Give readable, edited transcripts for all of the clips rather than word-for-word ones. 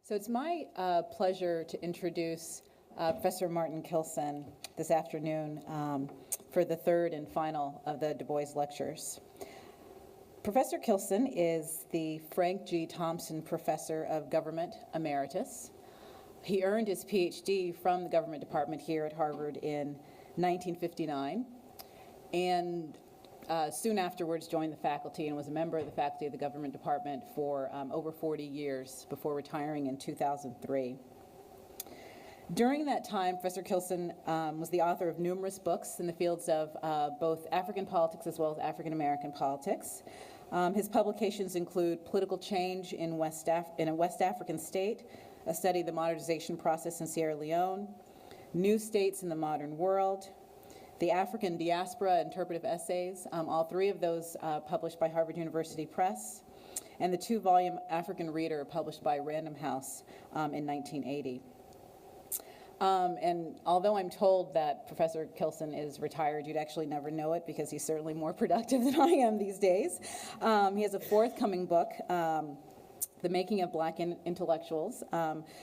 So it's my pleasure to introduce Professor Martin Kilson this afternoon for the third and final of the Du Bois lectures. Professor Kilson is the Frank G. Thompson Professor of Government Emeritus. He earned his PhD from the Government Department here at Harvard in 1959, and soon afterwards joined the faculty and was a member of the faculty of the Government Department for over 40 years before retiring in 2003. During that time, Professor Kilson was the author of numerous books in the fields of both African politics as well as African American politics. His publications include Political Change in a West African State, a study of the modernization process in Sierra Leone, New States in the Modern World, The African Diaspora, Interpretive Essays, all three of those published by Harvard University Press, and the two-volume African Reader published by Random House in 1980. And although I'm told that Professor Kilson is retired, you'd actually never know it because he's certainly more productive than I am these days. He has a forthcoming book, The Making of Black Intellectuals,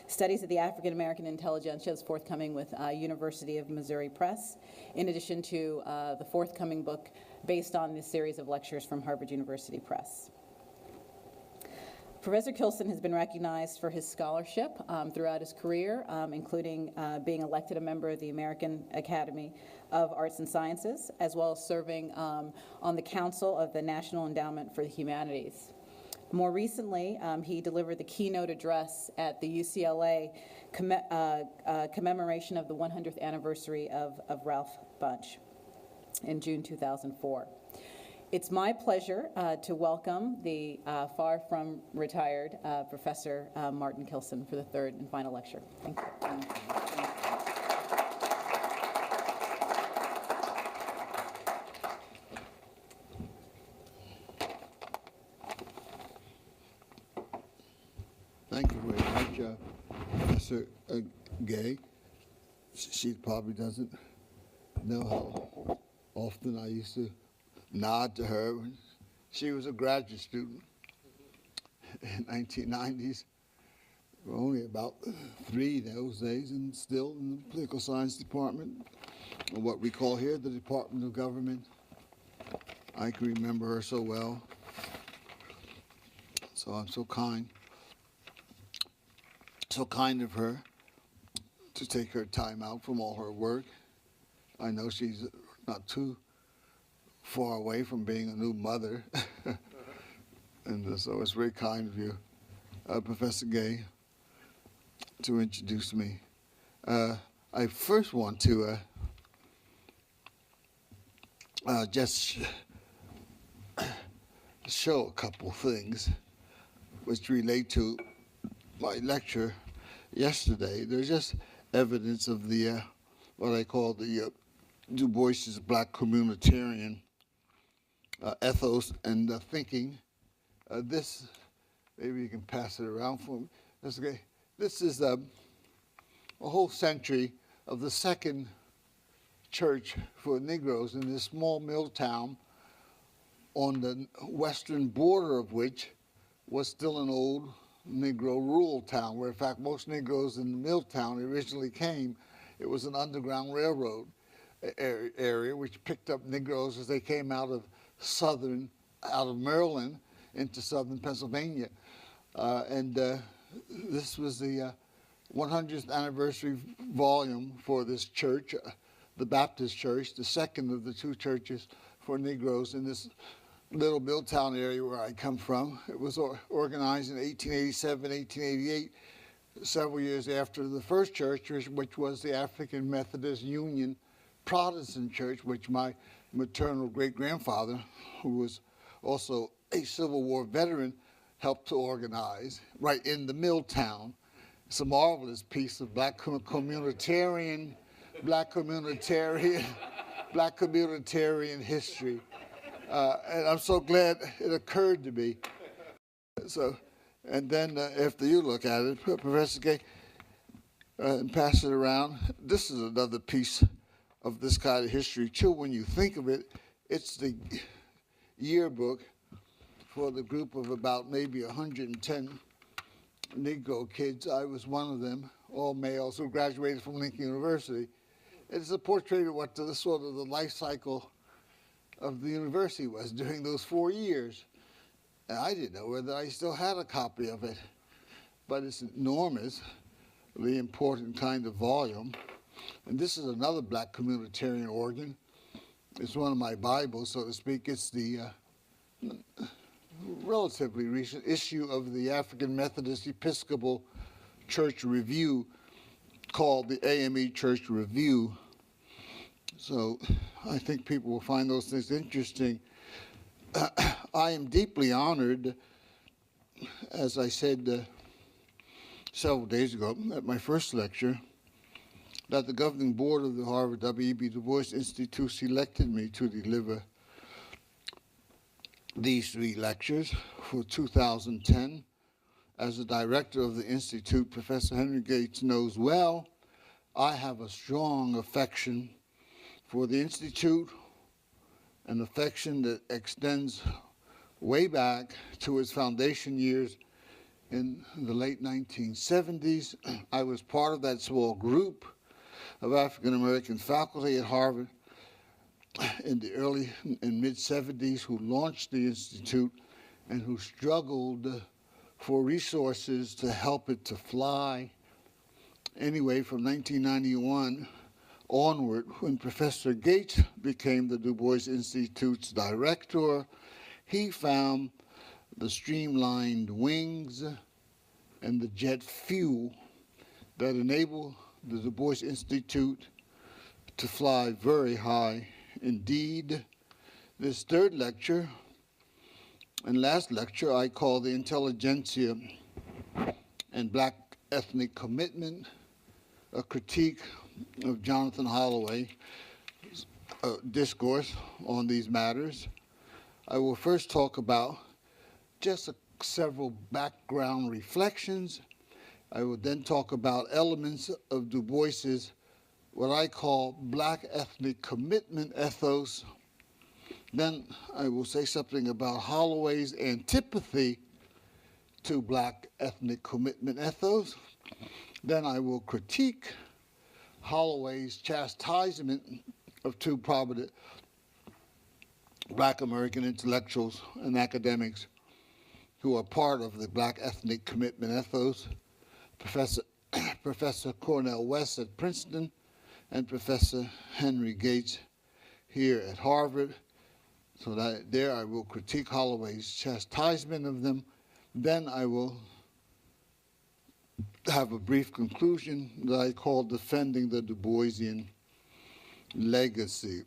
Studies of the African American Intelligentsia, is forthcoming with University of Missouri Press, in addition to the forthcoming book based on this series of lectures from Harvard University Press. Professor Kilson has been recognized for his scholarship throughout his career, including being elected a member of the American Academy of Arts and Sciences, as well as serving on the Council of the National Endowment for the Humanities. More recently, he delivered the keynote address at the UCLA commemoration of the 100th anniversary of Ralph Bunche in June 2004. It's my pleasure to welcome the far from retired Professor Martin Kilson for the third and final lecture. Thank you. Thank you very much, Professor Gay. She probably doesn't know how often I used to nod to her when she was a graduate student in 1990s. There were only about 3 those days, and still in the political science department, or what we call here the Department of Government. I can remember her so well. So I'm so kind of her to take her time out from all her work. I know she's not too far away from being a new mother. And so it's very kind of you, Professor Gay, to introduce me. I first want to just show a couple things which relate to my lecture yesterday. There's just evidence of the what I call the Du Bois's black communitarian ethos and thinking. This, maybe you can pass it around for me. That's okay. This is a whole century of the second church for Negroes in this small mill town on the western border of which was still an old Negro rural town, where in fact most Negroes in the mill town originally came. It was an underground railroad area which picked up Negroes as they came out of Maryland into southern Pennsylvania. This was the 100th anniversary volume for this church, the Baptist Church, the second of the 2 churches for Negroes in this little Milltown area where I come from. It was organized in 1887, 1888, several years after the first church, which was the African Methodist Union Protestant Church, which my maternal great-grandfather, who was also a Civil War veteran, helped to organize right in the mill town. It's a marvelous piece of black communitarian history. And I'm so glad it occurred to me. So, and then after you look at it, Professor Gay, and pass it around, this is another piece of this kind of history too. When you think of it, it's the yearbook for the group of about maybe 110 Negro kids. I was one of them, all males who graduated from Lincoln University. It's a portrait of what the sort of the life cycle of the university was during those 4 years. And I didn't know whether I still had a copy of it, but it's enormously important kind of volume. And this is another black communitarian organ. It's one of my Bibles, so to speak. It's the relatively recent issue of the African Methodist Episcopal Church Review called the AME Church Review. So I think people will find those things interesting. I am deeply honored, as I said several days ago at my first lecture, that the governing board of the Harvard W.E.B. Du Bois Institute selected me to deliver these 3 lectures for 2010. As the director of the Institute, Professor Henry Gates knows well, I have a strong affection for the Institute, an affection that extends way back to its foundation years in the late 1970s. I was part of that small group of African-American faculty at Harvard in the early and mid-70s who launched the Institute and who struggled for resources to help it to fly. Anyway, from 1991 onward, when Professor Gates became the Du Bois Institute's director, he found the streamlined wings and the jet fuel that enable the Du Bois Institute to fly very high indeed. This 3rd lecture and last lecture I call The Intelligentsia and Black Ethnic Commitment, a critique of Jonathan Holloway's discourse on these matters. I will first talk about just several background reflections. I will then talk about elements of Du Bois's what I call black ethnic commitment ethos. Then I will say something about Holloway's antipathy to black ethnic commitment ethos. Then I will critique Holloway's chastisement of 2 prominent black American intellectuals and academics who are part of the black ethnic commitment ethos, Professor Cornel West at Princeton and Professor Henry Gates here at Harvard. So that there I will critique Holloway's chastisement of them. Then I will have a brief conclusion that I call Defending the Du Boisian Legacy.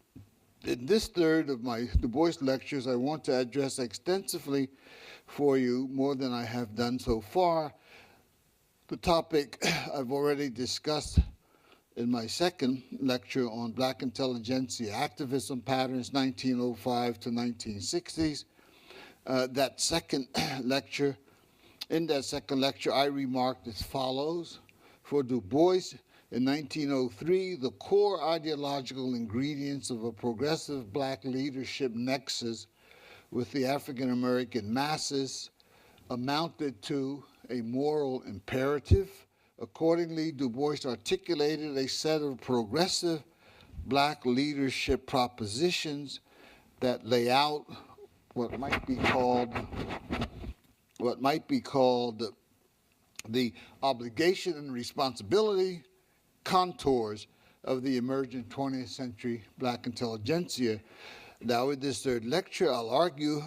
In this 3rd of my Du Bois lectures, I want to address extensively for you, more than I have done so far, the topic I've already discussed in my 2nd lecture on Black intelligentsia activism patterns, 1905 to 1960s. That 2nd lecture, in that 2nd lecture, I remarked as follows. For Du Bois, in 1903, the core ideological ingredients of a progressive black leadership nexus with the African American masses amounted to a moral imperative. Accordingly, Du Bois articulated a set of progressive black leadership propositions that lay out what might be called the obligation and responsibility contours of the emergent 20th century black intelligentsia. Now, in this 3rd lecture, I'll argue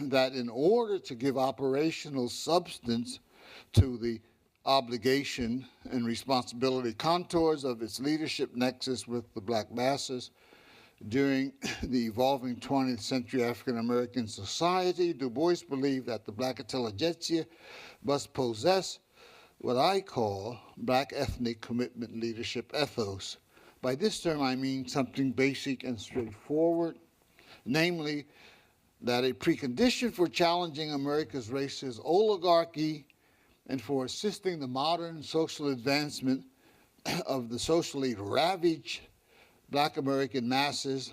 that in order to give operational substance to the obligation and responsibility contours of its leadership nexus with the black masses during the evolving 20th century African American society, Du Bois believed that the black intelligentsia must possess what I call black ethnic commitment leadership ethos. By this term, I mean something basic and straightforward, namely that a precondition for challenging America's racist oligarchy and for assisting the modern social advancement of the socially ravaged black American masses,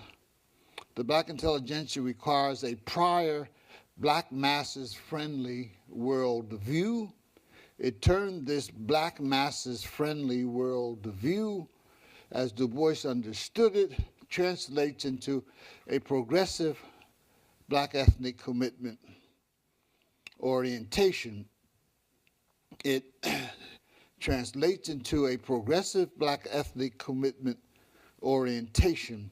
the black intelligentsia requires a prior black masses friendly worldview It turned this black masses friendly world view, as Du Bois understood it, translates into a progressive black ethnic commitment orientation. It translates into a progressive black ethnic commitment orientation.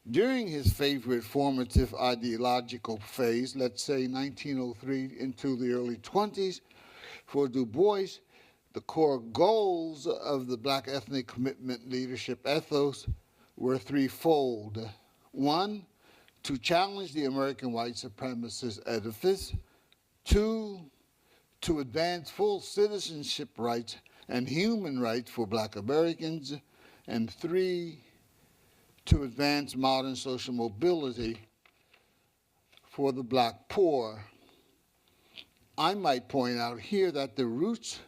During his favorite formative ideological phase, let's say 1903 into the early 20s, for Du Bois, the core goals of the black ethnic commitment leadership ethos were threefold. One, to challenge the American white supremacist edifice. Two, to advance full citizenship rights and human rights for black Americans. And three, to advance modern social mobility for the black poor. I might point out here that the roots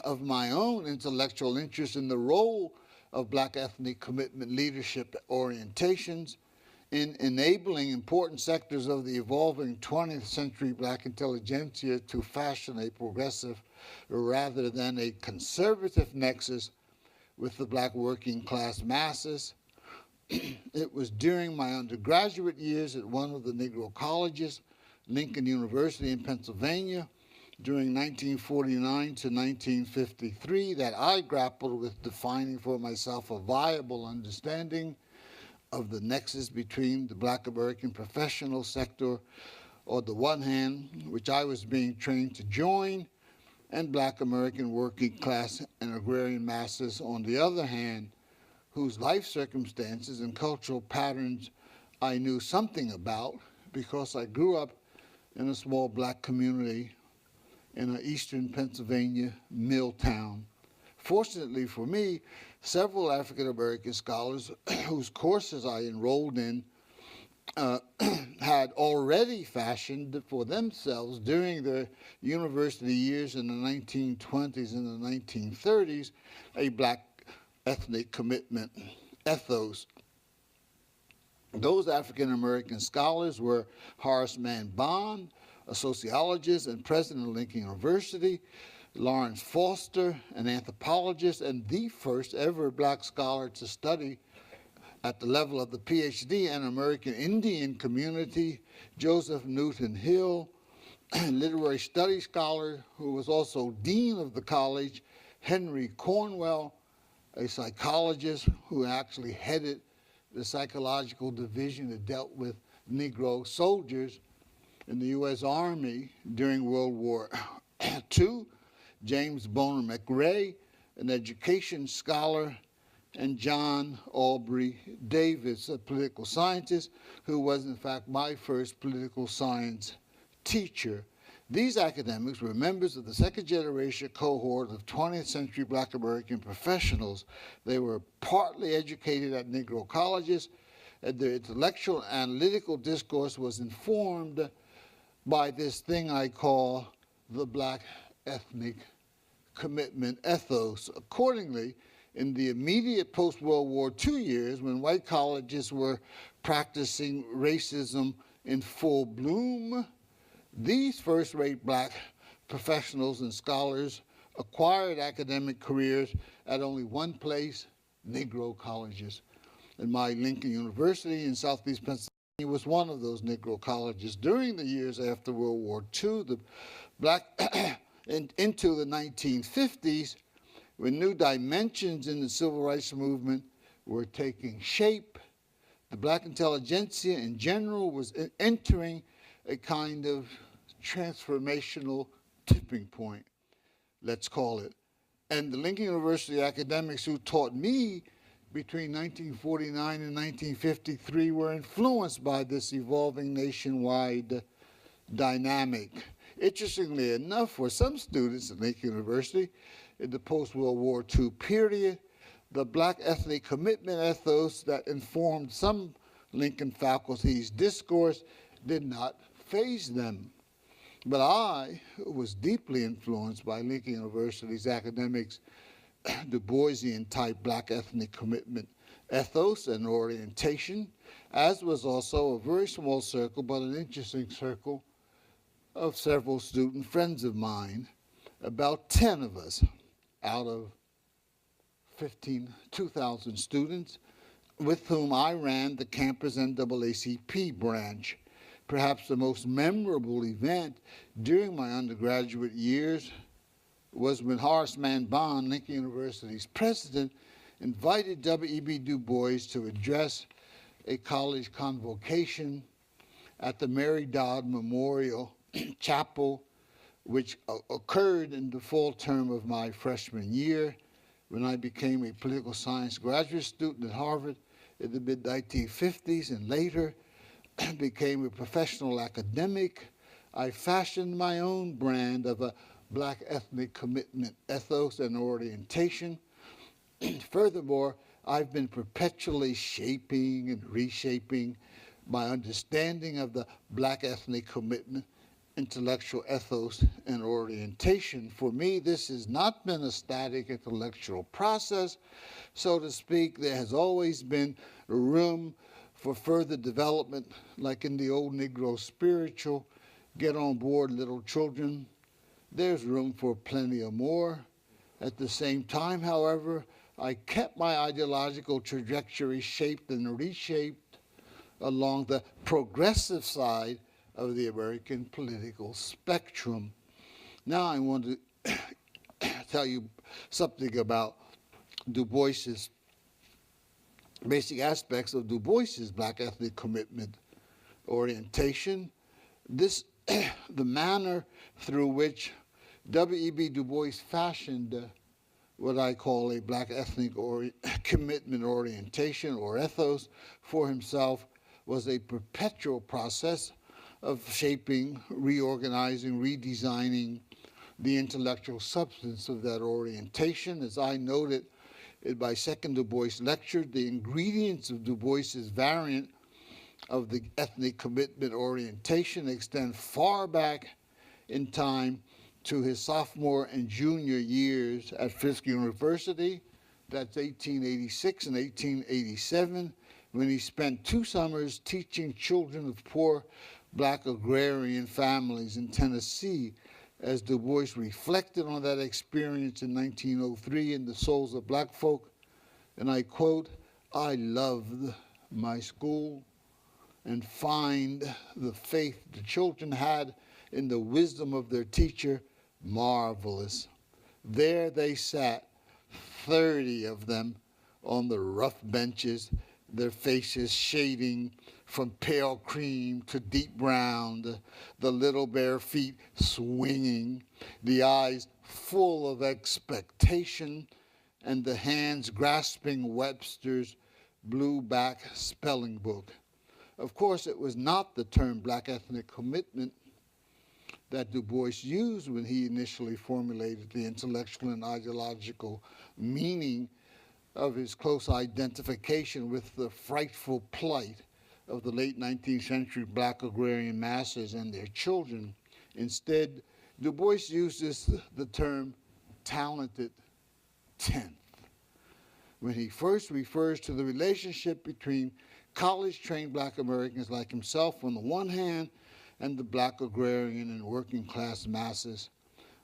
of my own intellectual interest in the role of black ethnic commitment leadership orientations in enabling important sectors of the evolving 20th century black intelligentsia to fashion a progressive rather than a conservative nexus with the black working class masses. It was during my undergraduate years at one of the Negro colleges, Lincoln University in Pennsylvania, during 1949 to 1953, that I grappled with defining for myself a viable understanding of the nexus between the black American professional sector on the one hand, which I was being trained to join, and black American working class and agrarian masses on the other hand, whose life circumstances and cultural patterns I knew something about because I grew up in a small black community in an eastern Pennsylvania mill town. Fortunately for me, several African American scholars whose courses I enrolled in had already fashioned for themselves during their university years in the 1920s and the 1930s a black ethnic commitment ethos. Those African American scholars were Horace Mann Bond, a sociologist and president of Lincoln University, Lawrence Foster, an anthropologist and the first ever black scholar to study at the level of the PhD an American Indian community, Joseph Newton Hill, literary studies scholar who was also dean of the college, Henry Cornwell, a psychologist who actually headed the psychological division that dealt with Negro soldiers in the U.S. Army during World War II, James Bonner McRae, an education scholar, and John Aubrey Davis, a political scientist who was in fact my first political science teacher. These academics were members of the second generation cohort of 20th century black American professionals. They were partly educated at Negro colleges, and their intellectual and analytical discourse was informed by this thing I call the black ethnic commitment ethos. Accordingly, in the immediate post-World War II years, when white colleges were practicing racism in full bloom, these first-rate black professionals and scholars acquired academic careers at only one place, Negro colleges. And my Lincoln University in Southeast Pennsylvania was one of those Negro colleges. During the years after World War II, the black into the 1950s, when new dimensions in the civil rights movement were taking shape, the black intelligentsia in general was entering a kind of transformational tipping point, let's call it. And the Lincoln University academics who taught me between 1949 and 1953 were influenced by this evolving nationwide dynamic. Interestingly enough, for some students at Lincoln University in the post-World War II period, the black ethnic commitment ethos that informed some Lincoln faculty's discourse did not faze them. But I was deeply influenced by Lincoln University's academics' Du Boisian type black ethnic commitment ethos and orientation, as was also a very small circle, but an interesting circle, of several student friends of mine, about 10 of us out of 2,000 students, with whom I ran the campus NAACP branch. Perhaps the most memorable event during my undergraduate years was when Horace Mann Bond, Lincoln University's president, invited W.E.B. Du Bois to address a college convocation at the Mary Dodd Memorial Chapel, which occurred in the fall term of my freshman year when I became a political science graduate student at Harvard in the mid-1950s and later became a professional academic. I fashioned my own brand of a Black ethnic commitment, ethos, and orientation. Furthermore, I've been perpetually shaping and reshaping my understanding of the Black ethnic commitment, intellectual ethos, and orientation. For me, this has not been a static intellectual process, so to speak. There has always been room for further development, like in the old Negro spiritual, get on board, little children. There's room for plenty of more. At the same time, however, I kept my ideological trajectory shaped and reshaped along the progressive side of the American political spectrum. Now I want to tell you something about Du Bois's basic aspects of Du Bois's Black ethnic commitment orientation. The manner through which W.E.B. Du Bois fashioned what I call a Black ethnic commitment orientation or ethos for himself was a perpetual process of shaping, reorganizing, redesigning the intellectual substance of that orientation. As I noted in my second Du Bois lecture, the ingredients of Du Bois's variant of the ethnic commitment orientation extend far back in time to his sophomore and junior years at Fisk University. That's 1886 and 1887, when he spent 2 summers teaching children of poor Black agrarian families in Tennessee. As Du Bois reflected on that experience in 1903 in The Souls of Black Folk, and I quote, "I loved my school and find the faith the children had in the wisdom of their teacher marvelous. There they sat, 30 of them, on the rough benches, their faces shading from pale cream to deep brown, the little bare feet swinging, the eyes full of expectation, and the hands grasping Webster's blue-back spelling book." Of course, it was not the term Black ethnic commitment that Du Bois used when he initially formulated the intellectual and ideological meaning of his close identification with the frightful plight of the late 19th century Black agrarian masses and their children. Instead, Du Bois uses the term talented tenth when he first refers to the relationship between college-trained Black Americans like himself on the one hand and the Black agrarian and working class masses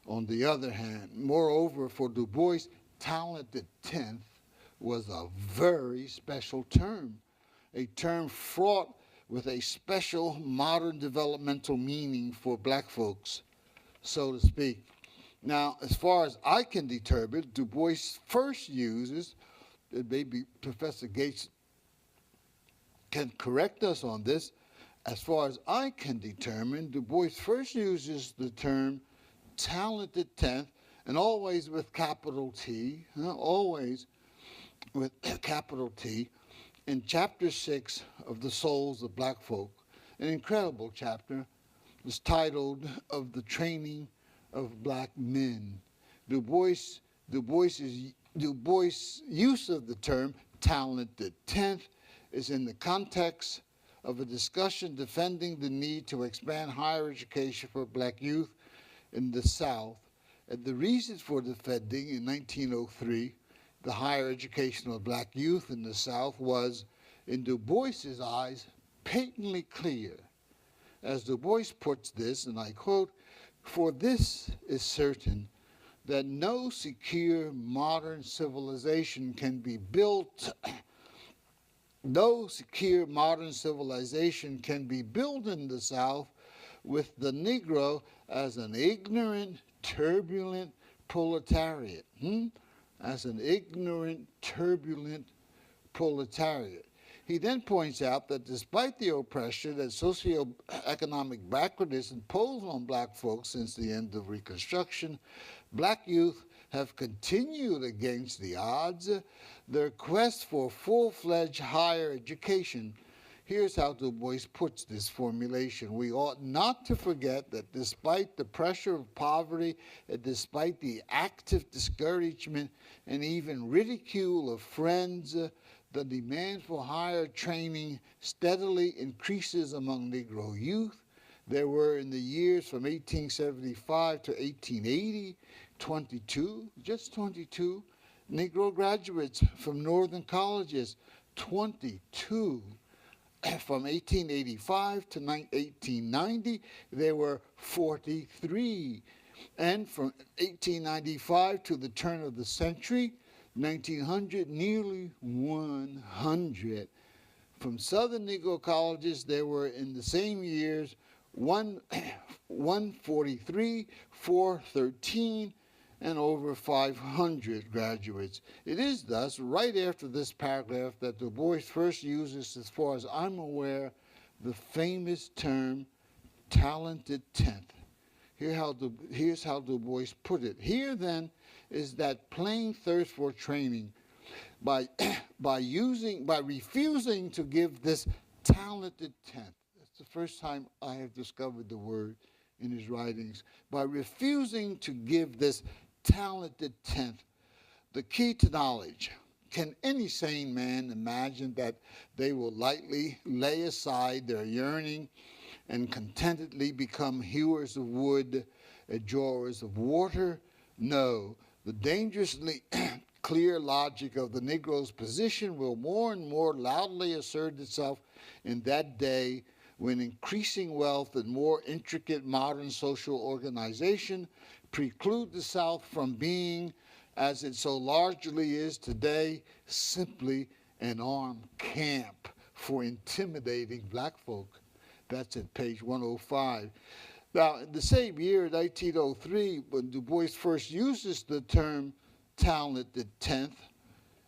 on the other hand. Moreover, for Du Bois, talented tenth was a very special term, a term fraught with a special modern developmental meaning for Black folks, so to speak. Now, as far as I can determine, Du Bois first uses, and maybe Professor Gates can correct us on this, as far as I can determine, Du Bois first uses the term talented tenth, and always with capital T, always with capital T, in chapter 6 of The Souls of Black Folk, an incredible chapter. It's titled Of the Training of Black Men. Du Bois' use of the term talented tenth is in the context of a discussion defending the need to expand higher education for Black youth in the South. And the reasons for defending in 1903 the higher education of Black youth in the South was, in Du Bois's eyes, patently clear. as Du Bois puts this, and I quote, "For this is certain, that no secure modern civilization can be built no secure modern civilization can be built in the South with the Negro as an ignorant, turbulent proletariat." As an ignorant, turbulent proletariat. He then points out that despite the oppression that socioeconomic backwardness imposed on black folks since the end of Reconstruction, black youth have continued against the odds their quest for full-fledged higher education. Here's how Du Bois puts this formulation. "We ought not to forget that despite the pressure of poverty and despite the active discouragement and even ridicule of friends, the demand for higher training steadily increases among Negro youth. There were in the years from 1875 to 1880, just 22, Negro graduates from northern colleges, 22. From 1885 to 1890, there were 43. And from 1895 to the turn of the century, 1900, nearly 100. From Southern Negro colleges, there were in the same years 143, 413, and over 500 graduates. It is thus right after this paragraph that Du Bois first uses, as far as I'm aware, the famous term talented tenth. Here's how Du Bois put it. Here then is that plain thirst for training by refusing to give this talented tenth. That's the first time I have discovered the word in his writings. By refusing to give this talented tenth, the key to knowledge. Can any sane man imagine that they will lightly lay aside their yearning and contentedly become hewers of wood, drawers of water? No, the dangerously clear logic of the Negro's position will more and more loudly assert itself in that day when increasing wealth and more intricate modern social organization preclude the South from being, as it so largely is today, simply an armed camp for intimidating black folk. That's at page 105. Now, in the same year, 1903, when Du Bois first uses the term talented tenth,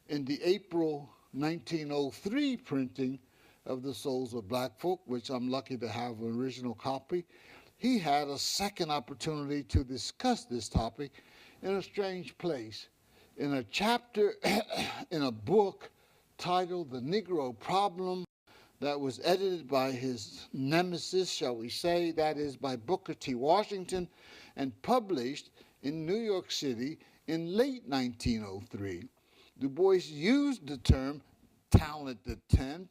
in the April 1903 printing of The Souls of Black Folk, which I'm lucky to have an original copy, he had a second opportunity to discuss this topic in a strange place, in a chapter in a book titled The Negro Problem, that was edited by his nemesis, shall we say, that is by Booker T. Washington, and published in New York City in late 1903. Du Bois used the term talented tenth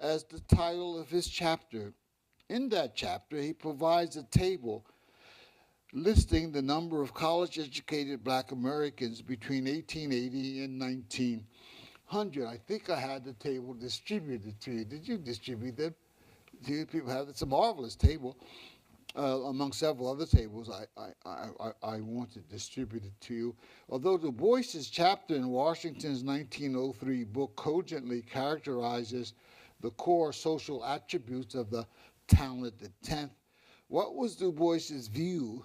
as the title of his chapter. In that chapter, he provides a table listing the number of college-educated black Americans between 1880 and 1900. I think I had the table distributed to you. Did you distribute them? Do you people have it? It's a marvelous table. Among several other tables I want to distribute it to you. Although Du Bois's chapter in Washington's 1903 book cogently characterizes the core social attributes of the talented tenth, what was Du Bois's view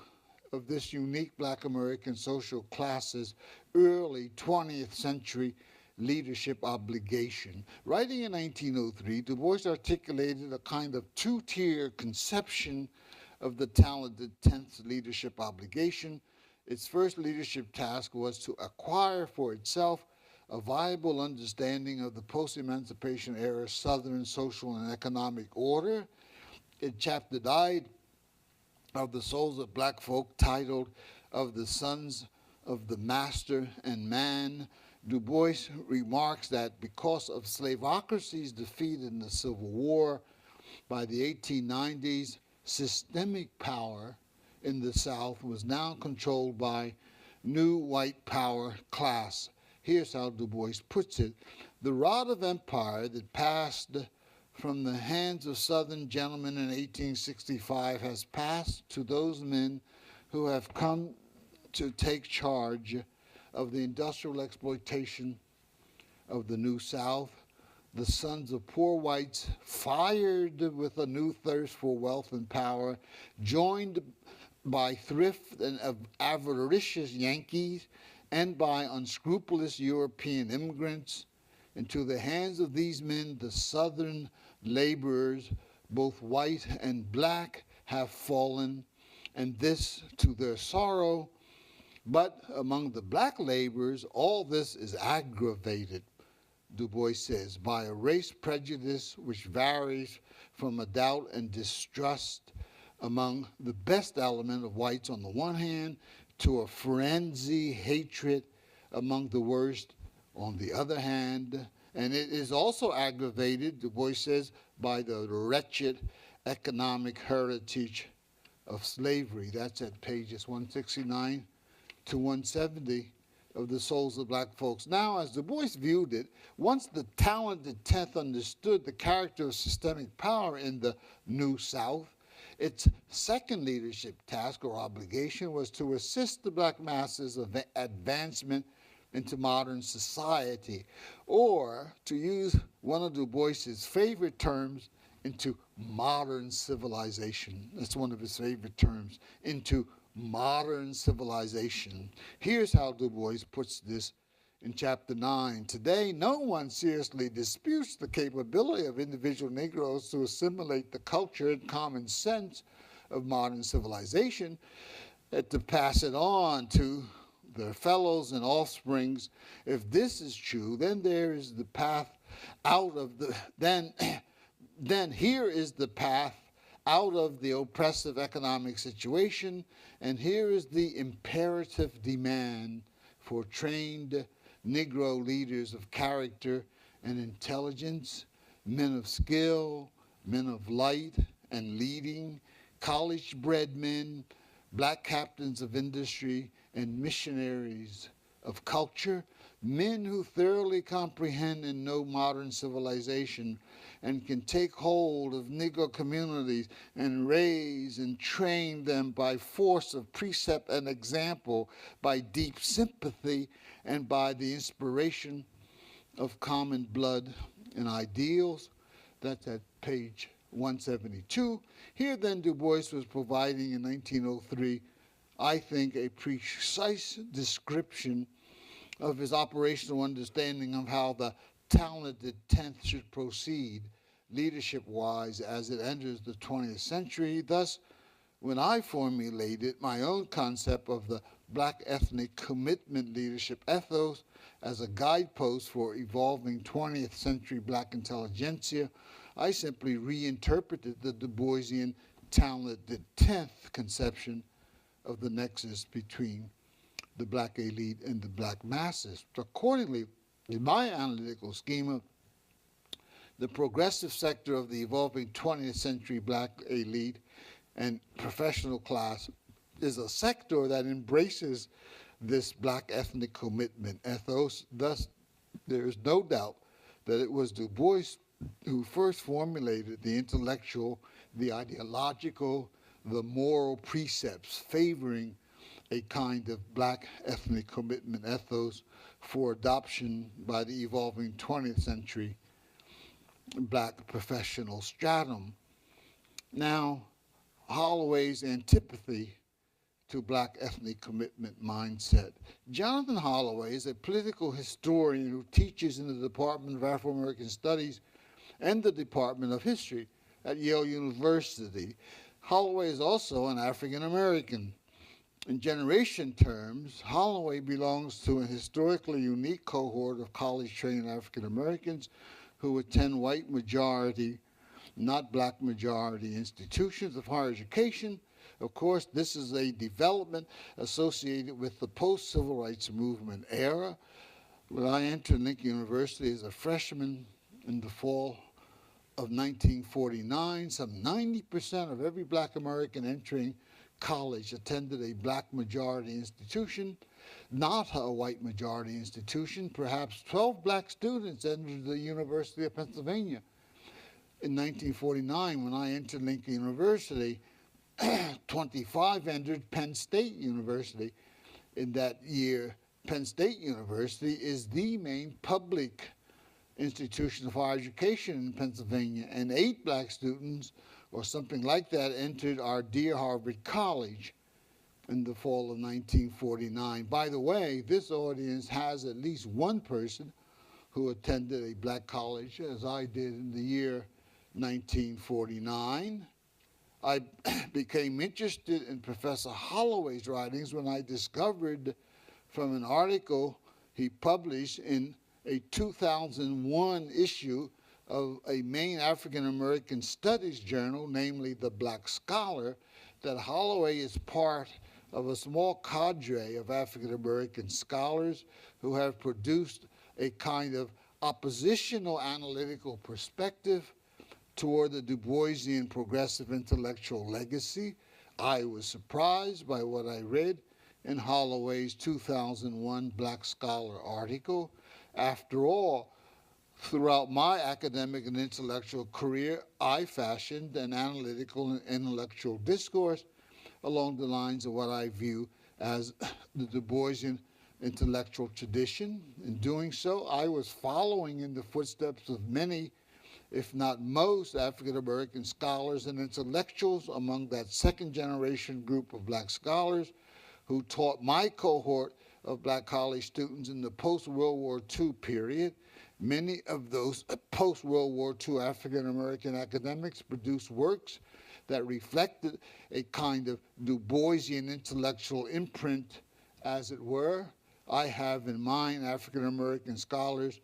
of this unique black American social class's early 20th century leadership obligation? Writing in 1903, Du Bois articulated a kind of two-tier conception of the talented tenth's leadership obligation. Its first leadership task was to acquire for itself a viable understanding of the post-emancipation era Southern social and economic order. In chapter 9 of The Souls of Black Folk, titled Of the Sons of the Master and Man, Du Bois remarks that because of slaveocracy's defeat in the Civil War, by the 1890s, systemic power in the South was now controlled by new white power class. Here's how Du Bois puts it. The rod of empire that passed from the hands of Southern gentlemen in 1865 has passed to those men who have come to take charge of the industrial exploitation of the New South, the sons of poor whites, fired with a new thirst for wealth and power, joined by thrift and avaricious Yankees, and by unscrupulous European immigrants. Into the hands of these men, the Southern laborers, both white and black, have fallen, and this to their sorrow. But among the black laborers, all this is aggravated, Du Bois says, by a race prejudice which varies from a doubt and distrust among the best element of whites on the one hand to a frenzy hatred among the worst on the other hand. And it is also aggravated, Du Bois says, by the wretched economic heritage of slavery. That's at pages 169 to 170 of The Souls of Black Folks. Now, as Du Bois viewed it, once the talented 10th understood the character of systemic power in the New South, its second leadership task or obligation was to assist the black masses of advancement into modern society, or to use one of Du Bois's favorite terms, into modern civilization. That's one of his favorite terms, into modern civilization. Here's how Du Bois puts this in chapter 9. Today, no one seriously disputes the capability of individual Negroes to assimilate the culture and common sense of modern civilization, and to pass it on to their fellows and offsprings. If this is true, then there is the path out of the then here is the path out of the oppressive economic situation, and here is the imperative demand for trained Negro leaders of character and intelligence, men of skill, men of light and leading, college-bred men, black captains of industry, and missionaries of culture, men who thoroughly comprehend and know modern civilization and can take hold of Negro communities and raise and train them by force of precept and example, by deep sympathy, and by the inspiration of common blood and ideals. That's at page 172. Here then Du Bois was providing in 1903, I think, a precise description of his operational understanding of how the talented 10th should proceed leadership-wise as it enters the 20th century. Thus, when I formulated my own concept of the black ethnic commitment leadership ethos as a guidepost for evolving 20th century black intelligentsia, I simply reinterpreted the Du Boisian talented 10th conception of the nexus between the black elite and the black masses. Accordingly, in my analytical schema, the progressive sector of the evolving 20th century black elite and professional class is a sector that embraces this black ethnic commitment ethos. Thus, there is no doubt that it was Du Bois who first formulated the intellectual, the ideological, the moral precepts favoring a kind of black ethnic commitment ethos for adoption by the evolving 20th century black professional stratum. Now, Holloway's antipathy to black ethnic commitment mindset. Jonathan Holloway is a political historian who teaches in the Department of Afro-American Studies and the Department of History at Yale University. Holloway is also an African American. In generation terms, Holloway belongs to a historically unique cohort of college-trained African Americans who attend white majority, not black majority institutions of higher education. Of course, this is a development associated with the post-civil rights movement era. When I entered Lincoln University as a freshman in the fall of 1949, some 90% of every black American entering college attended a black majority institution, not a white majority institution. Perhaps 12 black students entered the University of Pennsylvania in 1949, when I entered Lincoln University, 25 entered Penn State University. In that year, Penn State University is the main public institution of higher education in Pennsylvania, and 8 black students, or something like that, entered our dear Harvard College in the fall of 1949. By the way, this audience has at least one person who attended a black college, as I did in the year 1949. I became interested in Professor Holloway's writings when I discovered from an article he published in a 2001 issue of a main African American studies journal, namely the Black Scholar, that Holloway is part of a small cadre of African American scholars who have produced a kind of oppositional analytical perspective toward the Du Boisian progressive intellectual legacy. I was surprised by what I read in Holloway's 2001 Black Scholar article. After all, throughout my academic and intellectual career, I fashioned an analytical and intellectual discourse along the lines of what I view as the Du Boisian intellectual tradition. In doing so, I was following in the footsteps of many, if not most, African American scholars and intellectuals among that second generation group of black scholars who taught my cohort of black college students in the post-World War II period. Many of those post-World War II African American academics produced works that reflected a kind of Du Boisian intellectual imprint, as it were. I have in mind African American scholars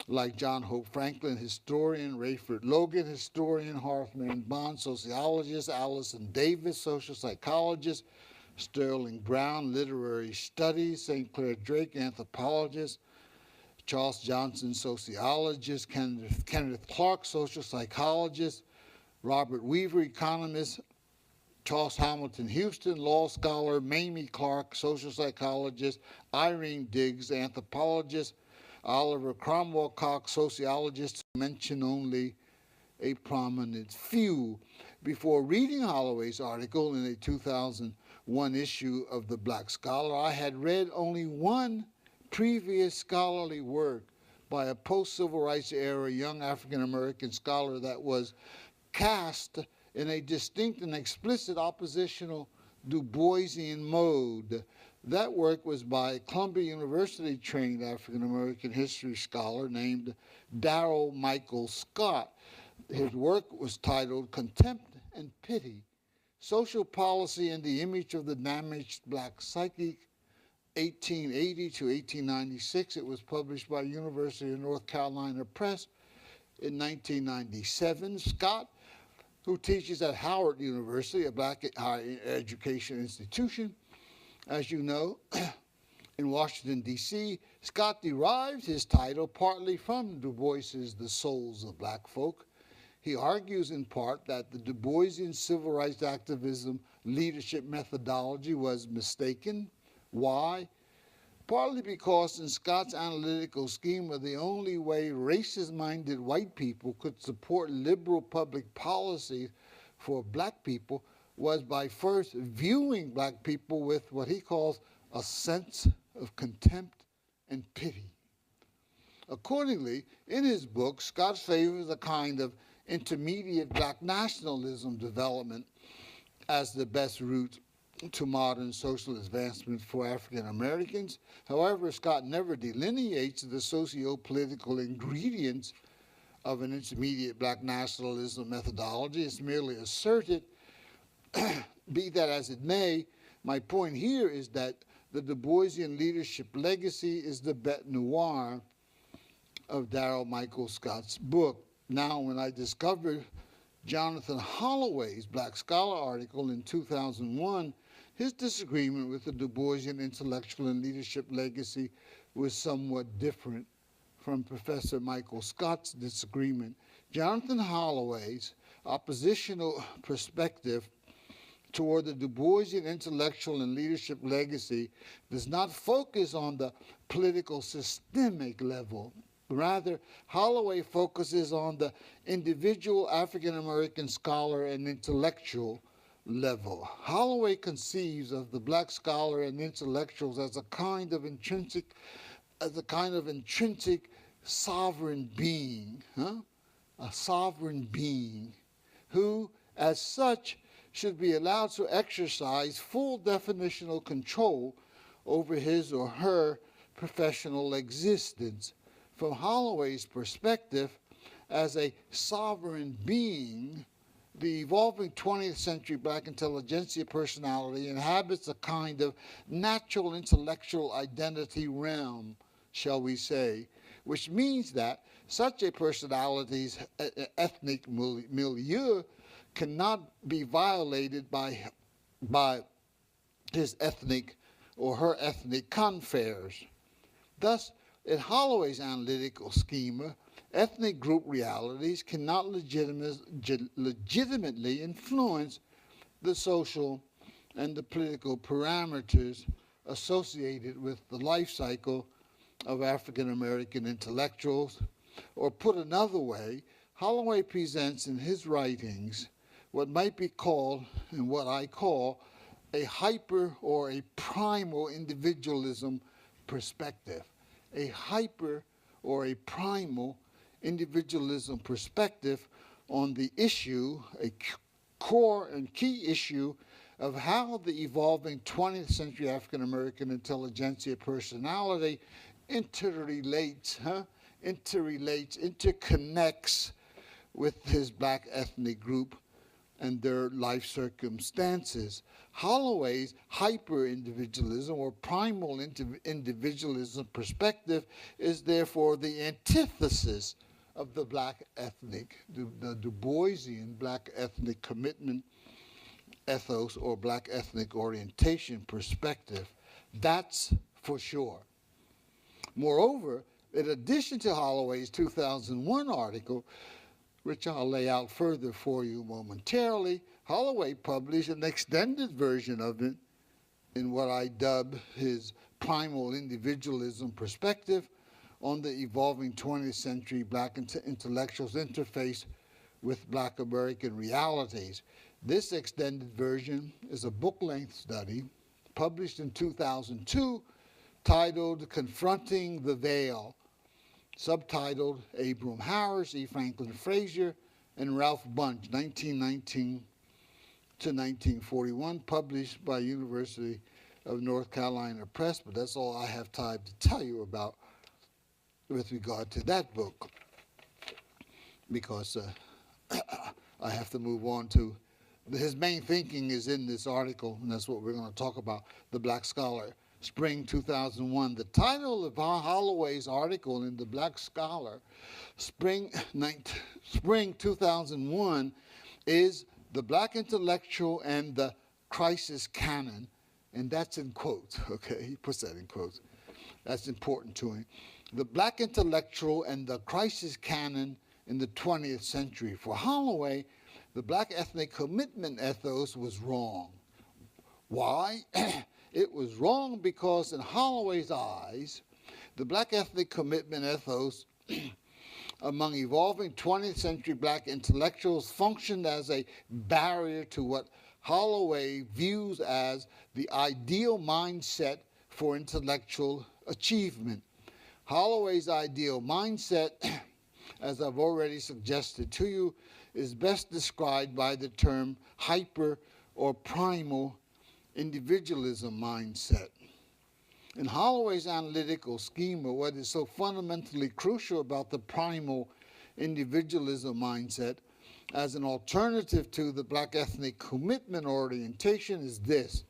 like John Hope Franklin, historian, Rayford Logan, historian, Horace Mann Bond, sociologist, Allison Davis, social psychologist, Sterling Brown, literary studies, St. Clair Drake, anthropologist, Charles Johnson, sociologist, Kenneth Clark, social psychologist, Robert Weaver, economist, Charles Hamilton Houston, law scholar, Mamie Clark, social psychologist, Irene Diggs, anthropologist, Oliver Cromwell Cox, sociologist, to mention only a prominent few. Before reading Holloway's article in a 2001 issue of the Black Scholar, I had read only one previous scholarly work by a post-civil rights era young African American scholar that was cast in a distinct and explicit oppositional Du Boisian mode. That work was by a Columbia University trained African American history scholar named Darrell Michael Scott. His work was titled Contempt and Pity, Social Policy and the Image of the Damaged Black Psyche, 1880 to 1896. It was published by University of North Carolina Press in 1997. Scott, who teaches at Howard University, a black higher education institution, as you know, in Washington, D.C., Scott derives his title partly from Du Bois's The Souls of Black Folk. He argues in part that the Du Boisian civil rights activism leadership methodology was mistaken. Why? Partly because in Scott's analytical schema, the only way racist-minded white people could support liberal public policy for black people was by first viewing black people with what he calls a sense of contempt and pity. Accordingly, in his book, Scott favors a kind of intermediate black nationalism development as the best route to modern social advancement for African Americans. However, Scott never delineates the socio-political ingredients of an intermediate black nationalism methodology. It's merely asserted. Be that as it may, my point here is that the Du Boisian leadership legacy is the bête noire of Darrell Michael Scott's book. Now, when I discovered Jonathan Holloway's Black Scholar article in 2001, his disagreement with the Du Boisian intellectual and leadership legacy was somewhat different from Professor Michael Scott's disagreement. Jonathan Holloway's oppositional perspective toward the Du Boisian intellectual and leadership legacy does not focus on the political systemic level Rather, Holloway focuses on the individual African American scholar and intellectual level. Holloway conceives of the black scholar and intellectuals as a kind of intrinsic sovereign being, a sovereign being who, as such, should be allowed to exercise full definitional control over his or her professional existence. From Holloway's perspective, as a sovereign being, the evolving 20th century black intelligentsia personality inhabits a kind of natural intellectual identity realm, shall we say, which means that such a personality's ethnic milieu cannot be violated by his ethnic or her ethnic confares. Thus, in Holloway's analytical schema, ethnic group realities cannot legitimately influence the social and the political parameters associated with the life cycle of African American intellectuals. Or put another way, Holloway presents in his writings what might be called, and what I call, a hyper or a primal individualism perspective. A hyper or a primal individualism perspective on the issue, a core and key issue of how the evolving 20th century African American intelligentsia personality interconnects with his black ethnic group and their life circumstances. Holloway's hyper-individualism or primal individualism perspective is therefore the antithesis of the black ethnic, the Du Boisian black ethnic commitment ethos or black ethnic orientation perspective. That's for sure. Moreover, in addition to Holloway's 2001 article, which I'll lay out further for you momentarily, Holloway published an extended version of it in what I dub his primal individualism perspective on the evolving 20th century black intellectuals' interface with black American realities. This extended version is a book-length study published in 2002 titled Confronting the Veil, subtitled Abram Harris, E. Franklin Frazier, and Ralph Bunche, 1919 to 1941, published by University of North Carolina Press, but that's all I have time to tell you about with regard to that book, because I have to move on to, his main thinking is in this article, and that's what we're going to talk about, The Black Scholar, Spring 2001. The title of Holloway's article in The Black Scholar, Spring 2001, is The Black Intellectual and the Crisis Canon, and that's in quotes, okay? He puts that in quotes. That's important to him. The Black Intellectual and the Crisis Canon in the 20th Century. For Holloway, the black ethnic commitment ethos was wrong. Why? It was wrong because in Holloway's eyes, the black ethnic commitment ethos among evolving 20th century black intellectuals functioned as a barrier to what Holloway views as the ideal mindset for intellectual achievement. Holloway's ideal mindset, as I've already suggested to you, is best described by the term hyper or primal individualism mindset. In Holloway's analytical schema, what is so fundamentally crucial about the primal individualism mindset as an alternative to the black ethnic commitment orientation is this: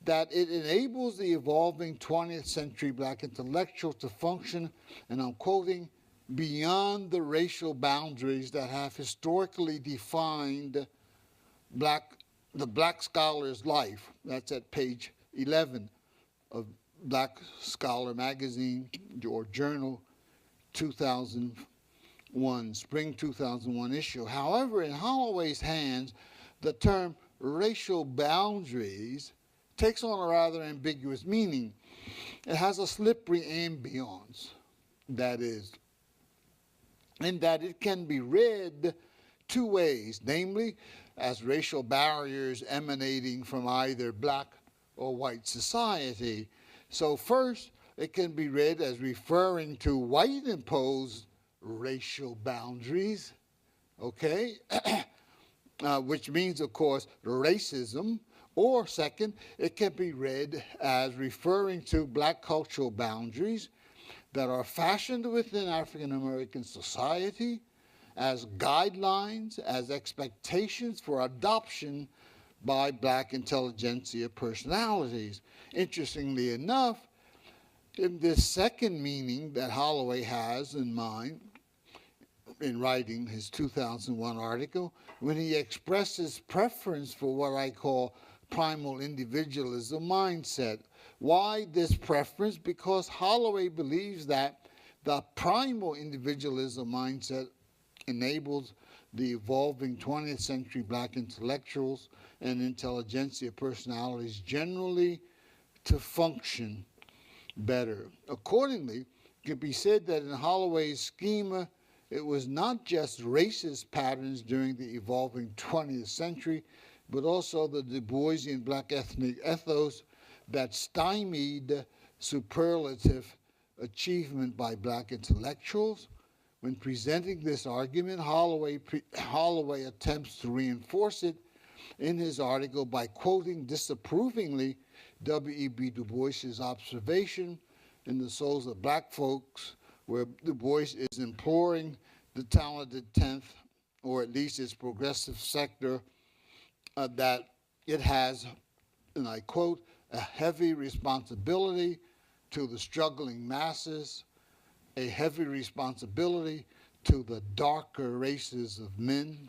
that it enables the evolving 20th century black intellectual to function, and I'm quoting, beyond the racial boundaries that have historically defined the black scholar's life. That's at page 11 of Black Scholar magazine or journal 2001, spring 2001 issue. However, in Holloway's hands, the term racial boundaries takes on a rather ambiguous meaning. It has a slippery ambiance. That is, in that it can be read two ways, namely as racial barriers emanating from either black or white society. So first, it can be read as referring to white-imposed racial boundaries, okay, which means, of course, racism. Or second, it can be read as referring to black cultural boundaries that are fashioned within African American society as guidelines, as expectations for adoption by black intelligentsia personalities. Interestingly enough, in this second meaning that Holloway has in mind in writing his 2001 article, when he expresses preference for what I call primal individualism mindset. Why this preference? Because Holloway believes that the primal individualism mindset enables the evolving 20th century black intellectuals and intelligentsia personalities generally to function better. Accordingly, it can be said that in Holloway's schema, it was not just racist patterns during the evolving 20th century, but also the Du Boisian black ethnic ethos that stymied superlative achievement by black intellectuals. When presenting this argument, Holloway attempts to reinforce it in his article by quoting disapprovingly W.E.B. Du Bois's observation in The Souls of Black Folks, where Du Bois is imploring the talented 10th, or at least its progressive sector, that it has, and I quote, a heavy responsibility to the struggling masses, a heavy responsibility to the darker races of men.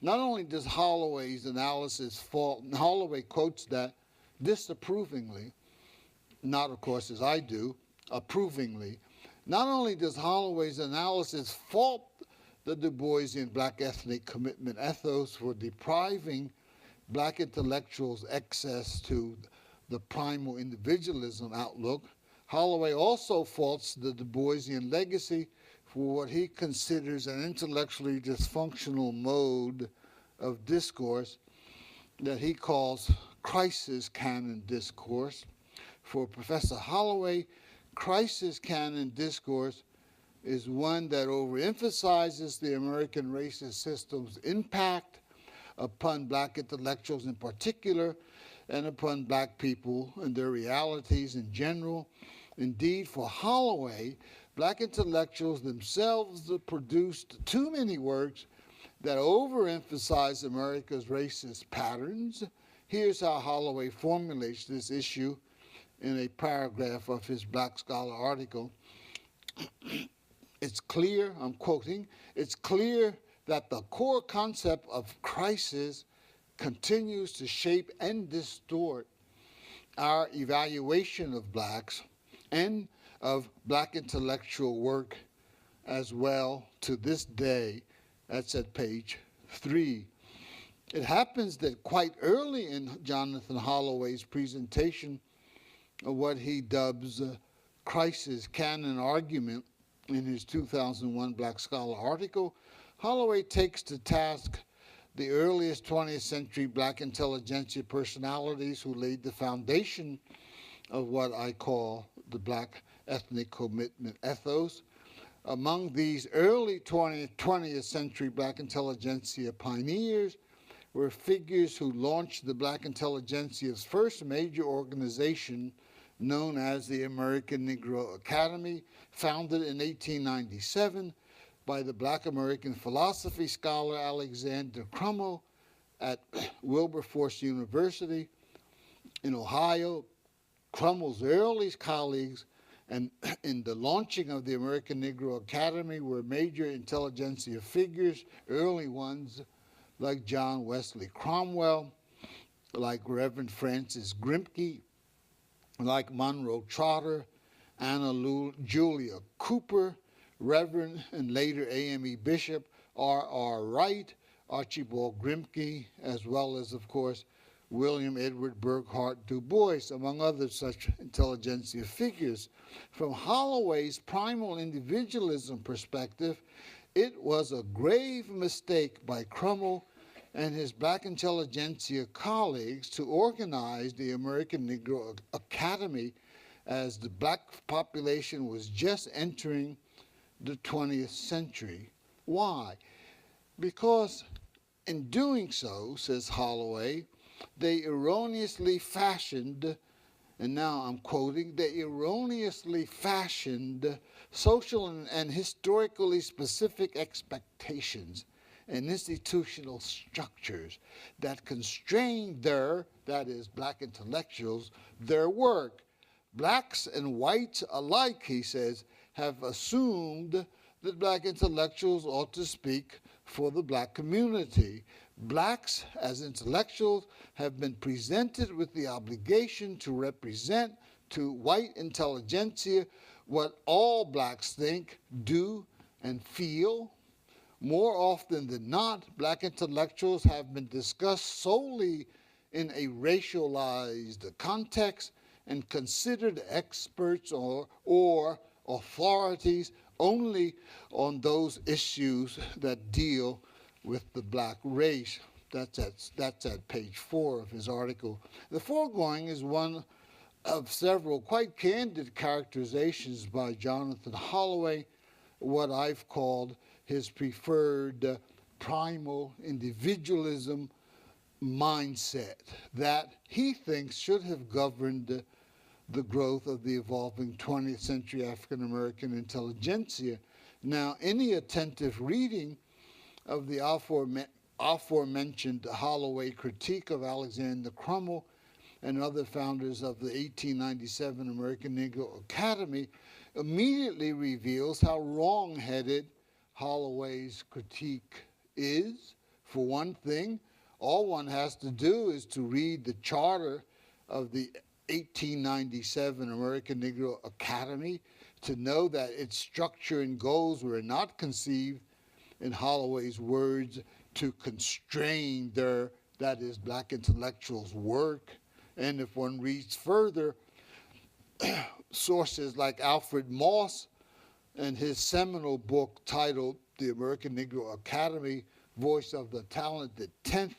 Not only does Holloway's analysis fall, Holloway quotes that disapprovingly, not of course as I do, approvingly. Not only does Holloway's analysis fault the Du Boisian black ethnic commitment ethos for depriving black intellectuals access to the primal individualism outlook, Holloway also faults the Du Boisian legacy for what he considers an intellectually dysfunctional mode of discourse that he calls crisis canon discourse. For Professor Holloway, crisis canon discourse is one that overemphasizes the American racist system's impact upon black intellectuals in particular, and upon black people and their realities in general. Indeed, for Holloway, black intellectuals themselves have produced too many works that overemphasize America's racist patterns. Here's how Holloway formulates this issue in a paragraph of his Black Scholar article. It's clear, I'm quoting, it's clear that the core concept of crisis continues to shape and distort our evaluation of blacks and of black intellectual work as well to this day. That's at page 3. It happens that quite early in Jonathan Holloway's presentation of what he dubs crisis canon argument in his 2001 Black Scholar article, Holloway takes to task the earliest 20th century black intelligentsia personalities who laid the foundation of what I call the black ethnic commitment ethos. Among these early 20th century black intelligentsia pioneers were figures who launched the black intelligentsia's first major organization, known as the American Negro Academy, founded in 1897 by the black American philosophy scholar Alexander Crummell at Wilberforce University in Ohio. Crummell's early colleagues and in the launching of the American Negro Academy were major intelligentsia figures, early ones like John Wesley Cromwell, like Reverend Francis Grimke, like Monroe Trotter, Anna Julia Cooper, Reverend and later A.M.E. Bishop R.R. Wright, Archibald Grimke, as well as, of course, William Edward Burghardt Du Bois, among other such intelligentsia figures. From Holloway's primal individualism perspective, It was a grave mistake by Crummell and his black intelligentsia colleagues to organize the American Negro Academy as the black population was just entering the 20th century. Why? Because in doing so, says Holloway, they erroneously fashioned, and now I'm quoting, they erroneously fashioned social and historically specific expectations and institutional structures that constrained their, that is, black intellectuals, their work. Blacks and whites alike, he says, have assumed that black intellectuals ought to speak for the black community. Blacks, as intellectuals, have been presented with the obligation to represent to white intelligentsia what all blacks think, do, and feel. More often than not, black intellectuals have been discussed solely in a racialized context and considered experts or authorities only on those issues that deal with the black race. That's at page 4 of his article. The foregoing is one of several quite candid characterizations by Jonathan Holloway, what I've called his preferred primal individualism mindset that he thinks should have governed the growth of the evolving 20th century African American intelligentsia. Now, any attentive reading of the aforementioned Holloway critique of Alexander Crummell and other founders of the 1897 American Negro Academy immediately reveals how wrong-headed Holloway's critique is. For one thing, all one has to do is to read the charter of the 1897 American Negro Academy to know that its structure and goals were not conceived, in Holloway's words, to constrain their, that is, black intellectuals' work. And if one reads further, sources like Alfred Moss and his seminal book titled The American Negro Academy, Voice of the Talented Tenth,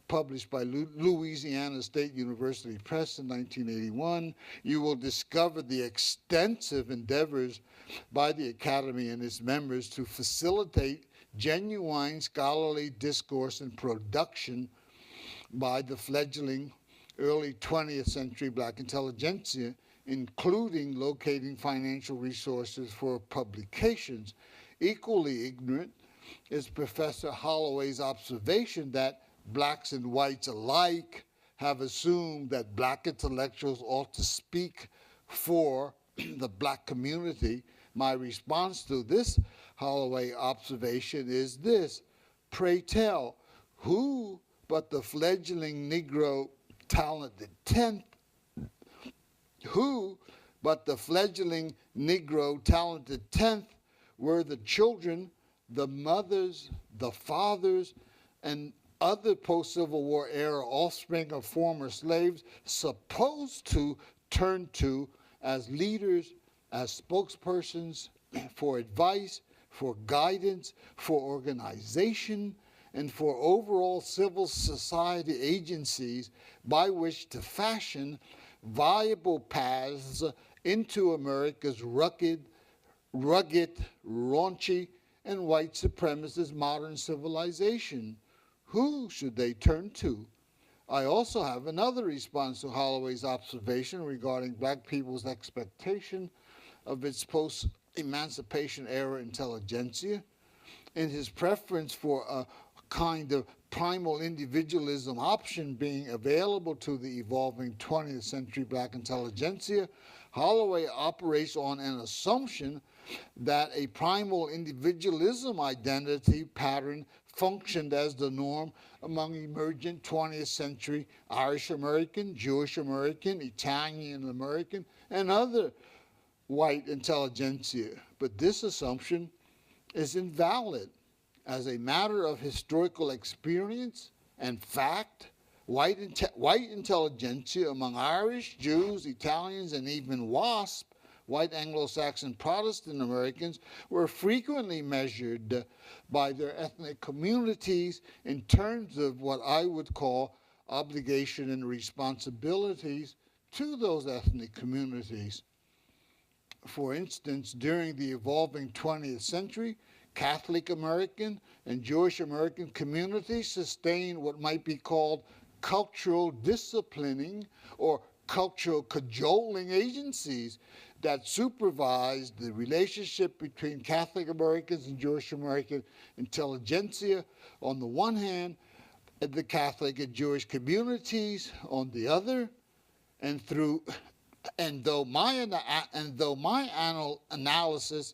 published by Louisiana State University Press in 1981, you will discover the extensive endeavors by the Academy and its members to facilitate genuine scholarly discourse and production by the fledgling early 20th century black intelligentsia, including locating financial resources for publications. Equally ignorant is Professor Holloway's observation that blacks and whites alike have assumed that black intellectuals ought to speak for the black community. My response to this Holloway observation is this: pray tell, who but the fledgling Negro talented tenth, who but the fledgling Negro talented tenth were the children, the mothers, the fathers, and other post-Civil War era offspring of former slaves supposed to turn to as leaders, as spokespersons for advice, for guidance, for organization, and for overall civil society agencies by which to fashion viable paths into America's rugged, raunchy, and white supremacist modern civilization? Who should they turn to? I also have another response to Holloway's observation regarding black people's expectation of its post-emancipation era intelligentsia. In his preference for a kind of primal individualism option being available to the evolving 20th century black intelligentsia, Holloway operates on an assumption that a primal individualism identity pattern functioned as the norm among emergent 20th century Irish American, Jewish American, Italian American, and other white intelligentsia. But this assumption is invalid. As a matter of historical experience and fact, white intelligentsia among Irish, Jews, Italians, and even WASP white Anglo-Saxon Protestant Americans were frequently measured by their ethnic communities in terms of what I would call obligation and responsibilities to those ethnic communities. For instance, during the evolving 20th century, Catholic American and Jewish American communities sustained what might be called cultural disciplining or cultural cajoling agencies that supervised the relationship between Catholic Americans and Jewish American intelligentsia on the one hand, and the Catholic and Jewish communities on the other, and though my analysis,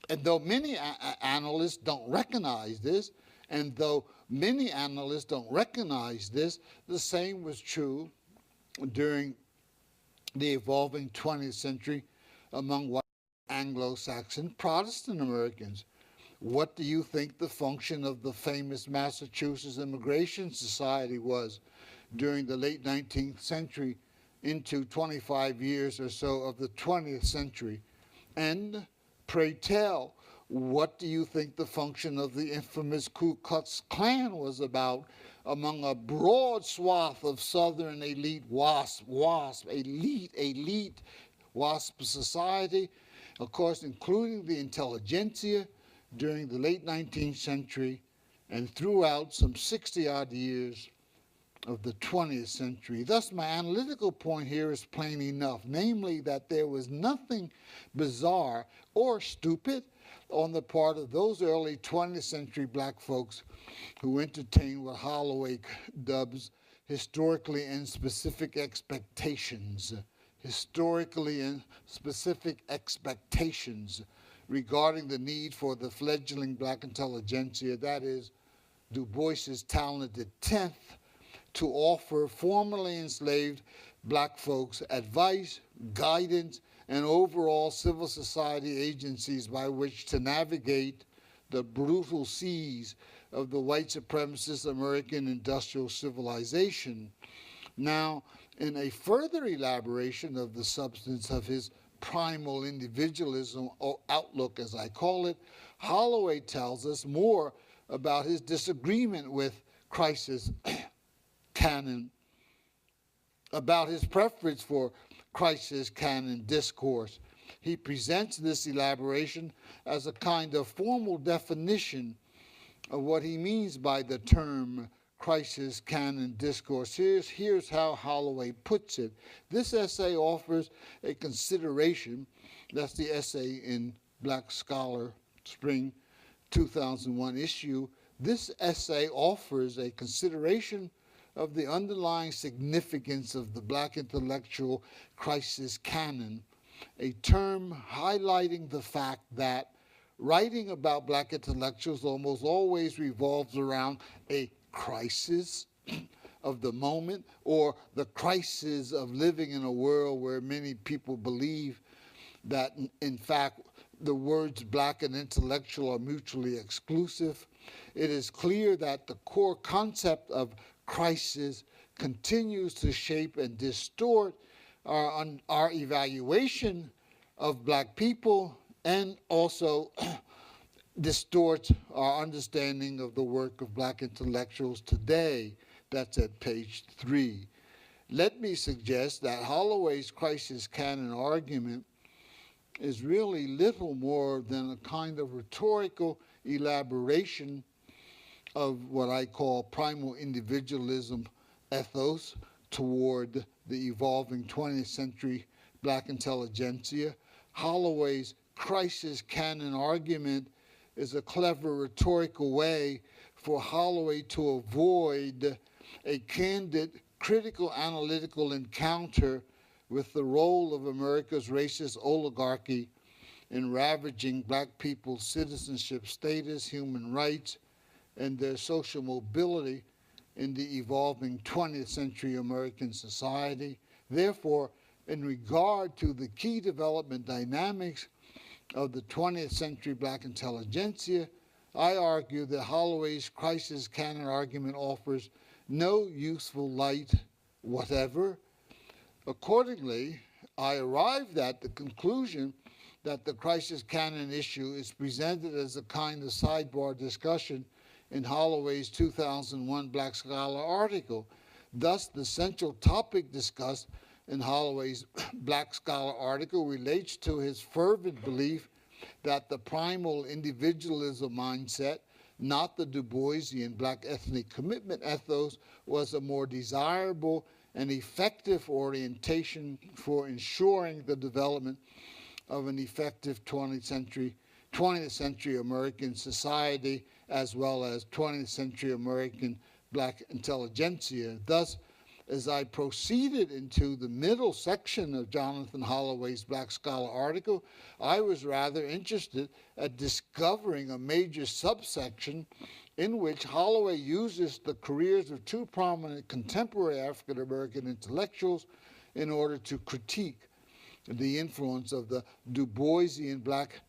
and though many analysts don't recognize this, the same was true during the evolving 20th century among white Anglo-Saxon Protestant Americans. What do you think the function of the famous Massachusetts Immigration Society was during the late 19th century into 25 years or so of the 20th century? And pray tell, what do you think the function of the infamous Ku Klux Klan was about among a broad swath of Southern elite elite WASP society, of course, including the intelligentsia during the late 19th century and throughout some 60-odd years of the 20th century. Thus, my analytical point here is plain enough, namely that there was nothing bizarre or stupid on the part of those early 20th century black folks who entertained what Holloway dubs historically and specific expectations. Historically and specific expectations regarding the need for the fledgling black intelligentsia, that is, Du Bois's talented 10th, to offer formerly enslaved black folks advice, guidance, and overall civil society agencies by which to navigate the brutal seas of the white supremacist American industrial civilization. Now, in a further elaboration of the substance of his primal individualism or outlook, as I call it, Holloway tells us more about his disagreement with Christ's canon, about his preference for Christ's canon discourse. He presents this elaboration as a kind of formal definition of what he means by the term Christ's canon discourse. Here's how Holloway puts it. This essay offers a consideration, that's the essay in Black Scholar, Spring 2001 issue. This essay offers a consideration of the underlying significance of the black intellectual Christ's canon, a term highlighting the fact that writing about black intellectuals almost always revolves around a crisis of the moment, or the crisis of living in a world where many people believe that, in fact, the words black and intellectual are mutually exclusive. It is clear that the core concept of crisis continues to shape and distort our evaluation of black people, and also distorts our understanding of the work of black intellectuals today. That's at page 3. Let me suggest that Holloway's crisis canon argument is really little more than a kind of rhetorical elaboration of what I call primal individualism ethos toward the evolving 20th century black intelligentsia. Holloway's crisis canon argument is a clever rhetorical way for Holloway to avoid a candid, critical, analytical encounter with the role of America's racist oligarchy in ravaging black people's citizenship status, human rights, and their social mobility in the evolving 20th century American society. Therefore, in regard to the key development dynamics of the 20th century black intelligentsia, I argue that Holloway's crisis canon argument offers no useful light whatever. Accordingly, I arrived at the conclusion that the crisis canon issue is presented as a kind of sidebar discussion in Holloway's 2001 Black Scholar article. Thus, the central topic discussed in Holloway's Black Scholar article relates to his fervent belief that the primal individualism mindset, not the Du Boisian Black ethnic commitment ethos, was a more desirable and effective orientation for ensuring the development of an effective 20th century American society, as well as 20th century American Black intelligentsia. Thus, as I proceeded into the middle section of Jonathan Holloway's Black Scholar article, I was rather interested at discovering a major subsection in which Holloway uses the careers of two prominent contemporary African American intellectuals in order to critique the influence of the Du Boisian Black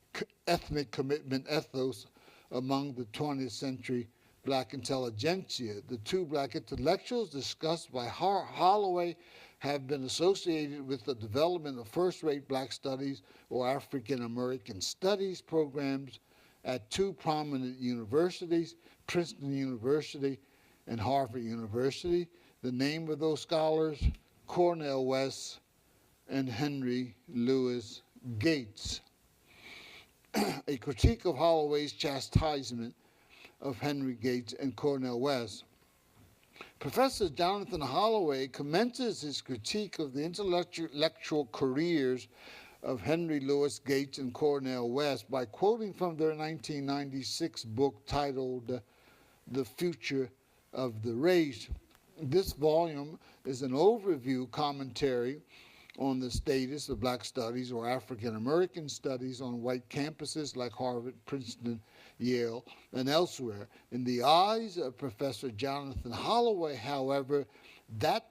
ethnic commitment ethos among the 20th century Black intelligentsia. The two Black intellectuals discussed by Holloway have been associated with the development of first-rate Black studies or African American studies programs at two prominent universities, Princeton University and Harvard University. The name of those scholars, Cornel West and Henry Louis Gates. A critique of Holloway's chastisement of Henry Gates and Cornel West. Professor Jonathan Holloway commences his critique of the intellectual careers of Henry Louis Gates and Cornel West by quoting from their 1996 book titled The Future of the Race. This volume is an overview commentary on the status of Black studies or African American studies on white campuses like Harvard, Princeton, Yale, and elsewhere. In the eyes of Professor Jonathan Holloway, however, that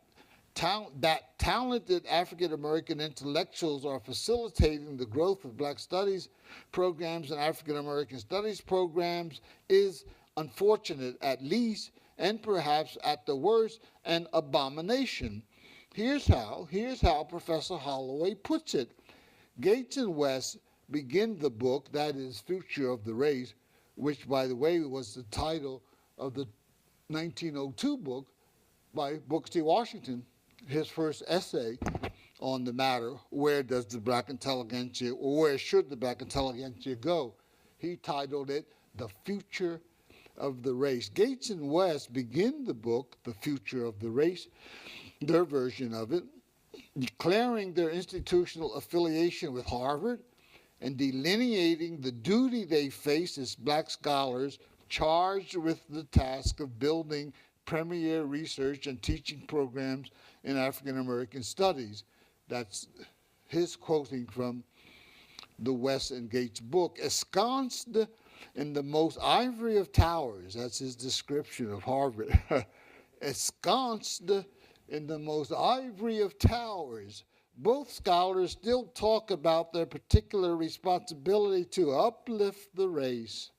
talented African American intellectuals are facilitating the growth of Black studies programs and African American studies programs is unfortunate at least, and perhaps at the worst, an abomination. Here's how Professor Holloway puts it. Gates and West begin the book, that is, Future of the Race, which, by the way, was the title of the 1902 book by Booker T. Washington, his first essay on the matter, where does the Black intelligentsia, or where should the Black intelligentsia go? He titled it The Future of the Race. Gates and West begin the book, The Future of the Race, their version of it, declaring their institutional affiliation with Harvard and delineating the duty they face as Black scholars charged with the task of building premier research and teaching programs in African American studies. That's his quoting from the West and Gates book. Ensconced in the most ivory of towers, that's his description of Harvard, ensconced in the most ivory of towers, both scholars still talk about their particular responsibility to uplift the race.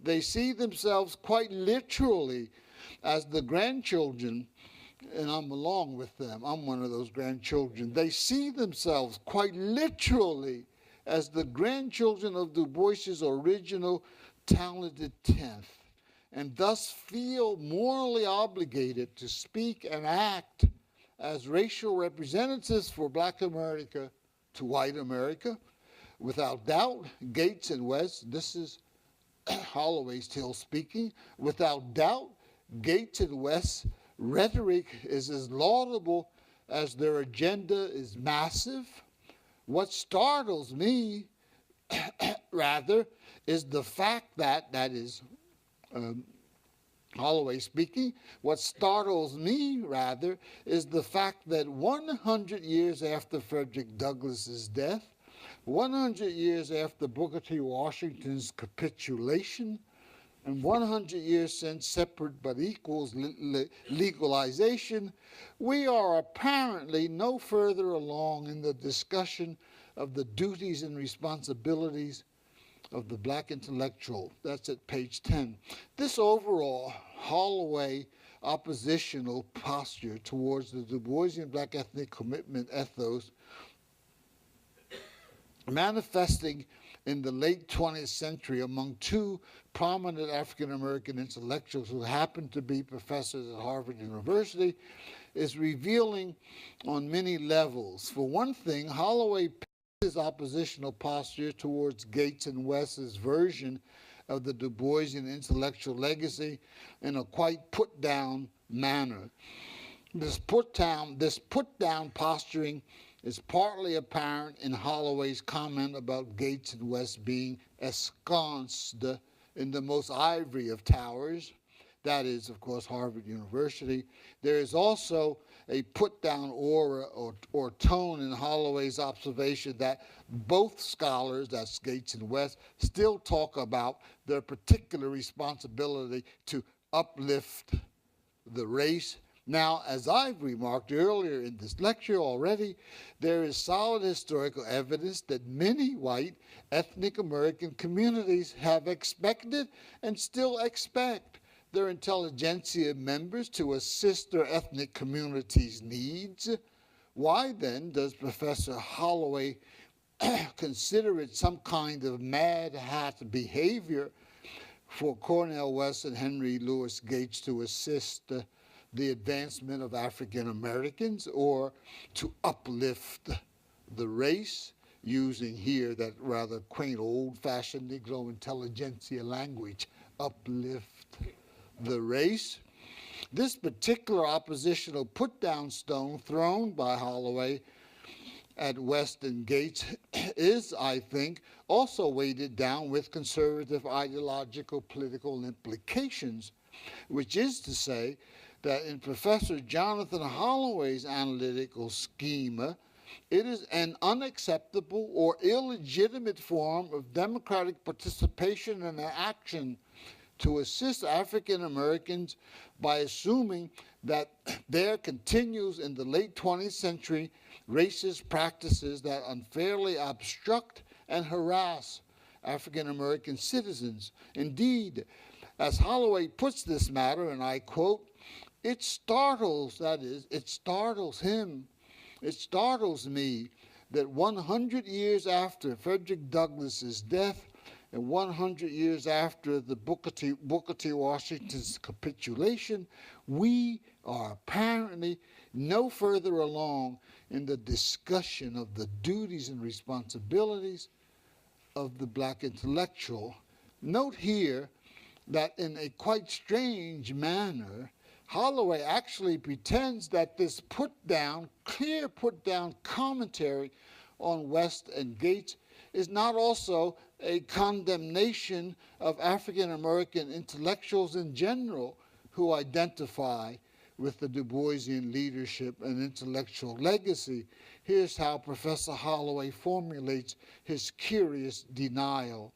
They see themselves quite literally as the grandchildren, and I'm along with them, I'm one of those grandchildren. They see themselves quite literally as the grandchildren of Du Bois's original talented 10th, and thus feel morally obligated to speak and act as racial representatives for Black America to white America. Without doubt, Gates and West, this is Holloway still speaking, without doubt, Gates and West's rhetoric is as laudable as their agenda is massive. What startles me, rather, is the fact that is Holloway speaking, what startles me, rather, is the fact that 100 years after Frederick Douglass's death, 100 years after Booker T. Washington's capitulation, and 100 years since separate but equals legalization, we are apparently no further along in the discussion of the duties and responsibilities of the Black intellectual. That's at page 10. This overall Holloway oppositional posture towards the Du Boisian Black ethnic commitment ethos manifesting in the late 20th century among two prominent African American intellectuals who happened to be professors at Harvard University, is revealing on many levels. For one thing, Holloway picked his oppositional posture towards Gates and West's version of the Du Boisian intellectual legacy in a quite put-down manner. This put-down posturing is partly apparent in Holloway's comment about Gates and West being ensconced in the most ivory of towers. That is, of course, Harvard University. There is also a put-down aura or tone in Holloway's observation that both scholars, that's Gates and West, still talk about their particular responsibility to uplift the race. Now, as I've remarked earlier in this lecture already, there is solid historical evidence that many white ethnic American communities have expected and still expect their intelligentsia members to assist their ethnic communities' needs. Why then does Professor Holloway consider it some kind of mad hat behavior for Cornel West and Henry Louis Gates to assist the advancement of African Americans or to uplift the race, using here that rather quaint old-fashioned Negro intelligentsia language, uplift the race? This particular oppositional put-down stone thrown by Holloway at West and Gates is, I think, also weighted down with conservative ideological political implications, which is to say that in Professor Jonathan Holloway's analytical schema, it is an unacceptable or illegitimate form of democratic participation and action to assist African Americans by assuming that there continues in the late 20th century racist practices that unfairly obstruct and harass African American citizens. Indeed, as Holloway puts this matter, and I quote, it startles him, it startles me that 100 years after Frederick Douglass's death and 100 years after the Booker T. Washington's capitulation, we are apparently no further along in the discussion of the duties and responsibilities of the black intellectual. Note here that in a quite strange manner, Holloway actually pretends that this clear put-down commentary on West and Gates is not also a condemnation of African American intellectuals in general who identify with the Du Boisian leadership and intellectual legacy. Here's how Professor Holloway formulates his curious denial.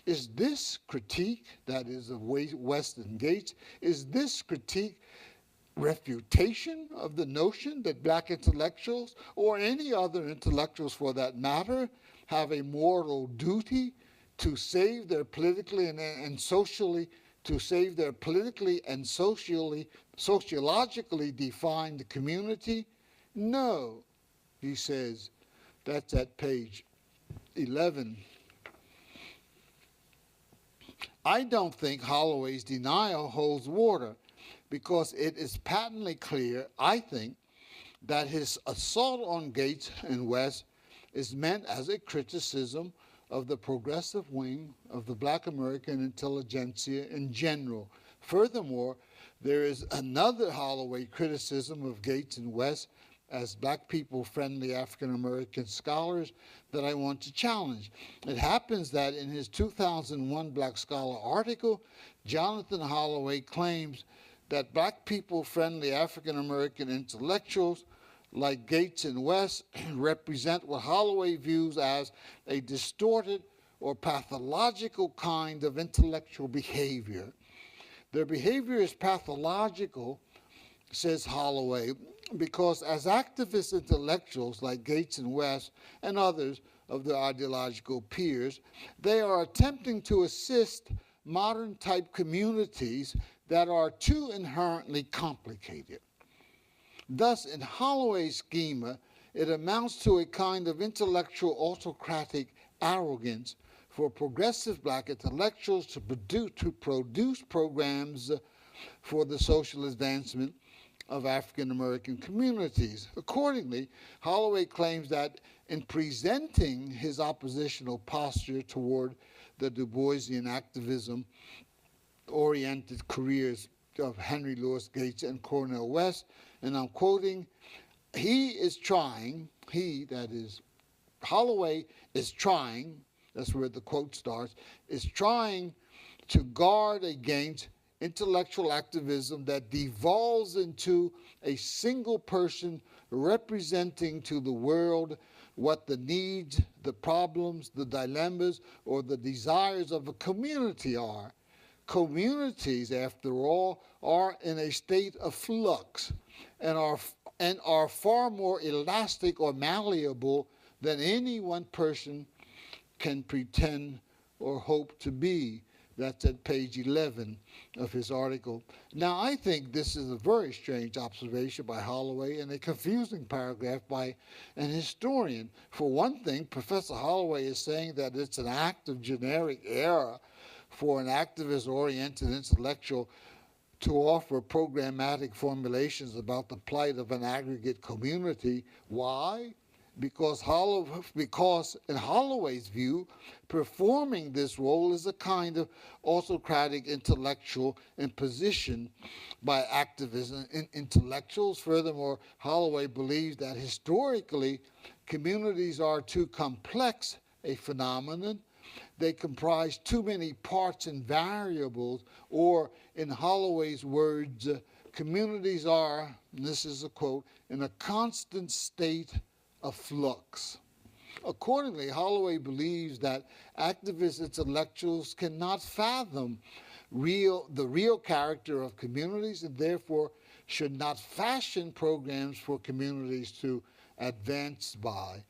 Is this critique, that is of West and Gates, is this critique refutation of the notion that black intellectuals, or any other intellectuals for that matter, have a moral duty to save their politically and sociologically defined community? No, he says. That's at page 11. I don't think Holloway's denial holds water because it is patently clear, I think, that his assault on Gates and West is meant as a criticism of the progressive wing of the black American intelligentsia in general. Furthermore, there is another Holloway criticism of Gates and West as black people-friendly African-American scholars that I want to challenge. It happens that in his 2001 Black Scholar article, Jonathan Holloway claims that black people-friendly African-American intellectuals like Gates and West represent what Holloway views as a distorted or pathological kind of intellectual behavior. Their behavior is pathological, says Holloway, because as activist intellectuals like Gates and West and others of their ideological peers, they are attempting to assist modern type communities that are too inherently complicated. Thus, in Holloway's schema, it amounts to a kind of intellectual autocratic arrogance for progressive black intellectuals to produce programs for the social advancement of African American communities. Accordingly, Holloway claims that in presenting his oppositional posture toward the Du Boisian activism-oriented careers of Henry Louis Gates and Cornel West, and I'm quoting, Holloway is trying, that's where the quote starts, is trying to guard against intellectual activism that devolves into a single person representing to the world what the needs, the problems, the dilemmas, or the desires of a community are. Communities, after all, are in a state of flux and are far more elastic or malleable than any one person can pretend or hope to be. That's at page 11 of his article. Now, I think this is a very strange observation by Holloway and a confusing paragraph by an historian. For one thing, Professor Holloway is saying that it's an act of generic error for an activist-oriented intellectual to offer programmatic formulations about the plight of an aggregate community. Why? Because in Holloway's view, performing this role is a kind of autocratic intellectual imposition by activists and intellectuals. Furthermore, Holloway believes that historically, communities are too complex a phenomenon. They comprise too many parts and variables, or in Holloway's words, communities are, and this is a quote, in a constant state of flux. Accordingly, Holloway believes that activist intellectuals cannot fathom the real character of communities and therefore should not fashion programs for communities to advance by.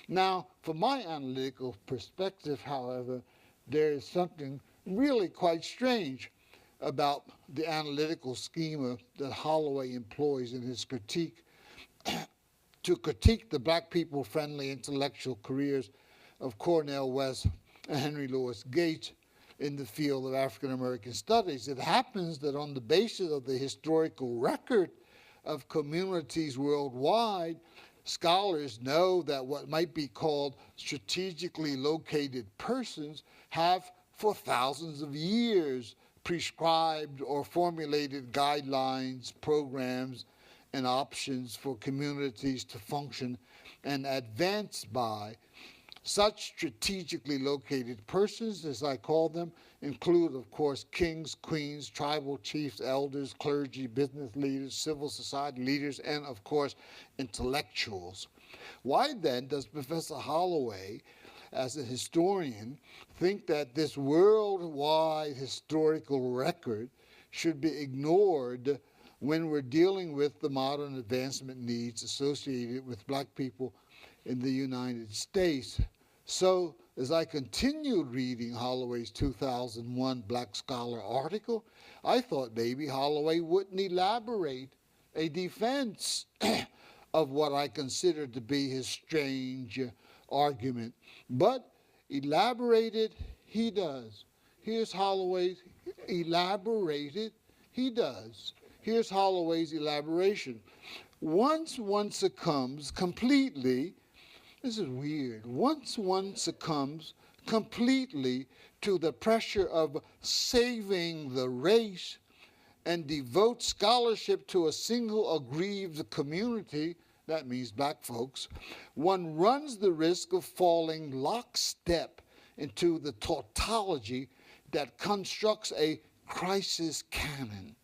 Now, from my analytical perspective, however, there is something really quite strange about the analytical schema that Holloway employs in his critique to critique the black people-friendly intellectual careers of Cornel West and Henry Louis Gates in the field of African American studies. It happens that on the basis of the historical record of communities worldwide, scholars know that what might be called strategically located persons have for thousands of years prescribed or formulated guidelines, programs, and options for communities to function and advance by. Such strategically located persons, as I call them, include, of course, kings, queens, tribal chiefs, elders, clergy, business leaders, civil society leaders, and, of course, intellectuals. Why then does Professor Holloway, as a historian, think that this worldwide historical record should be ignored when we're dealing with the modern advancement needs associated with black people in the United States? So, as I continued reading Holloway's 2001 Black Scholar article, I thought maybe Holloway wouldn't elaborate a defense of what I considered to be his strange argument. But elaborated he does. Here's Holloway's elaborated he does. Here's Holloway's elaboration. Once one succumbs completely, this is weird, once one succumbs completely to the pressure of saving the race and devotes scholarship to a single aggrieved community, that means black folks, one runs the risk of falling lockstep into the tautology that constructs a crisis canon.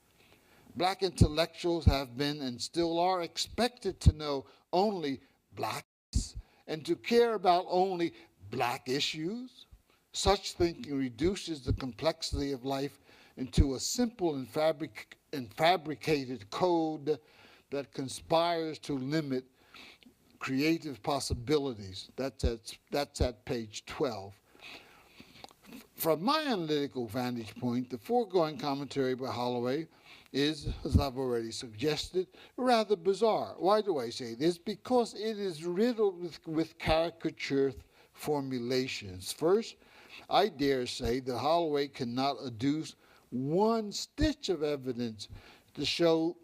Black intellectuals have been and still are expected to know only blackness and to care about only black issues. Such thinking reduces the complexity of life into a simple and fabricated code that conspires to limit creative possibilities. That's at page 12. From my analytical vantage point, the foregoing commentary by Holloway is, as I've already suggested, rather bizarre. Why do I say this? Because it is riddled with caricature formulations. First, I dare say that Holloway cannot adduce one stitch of evidence to show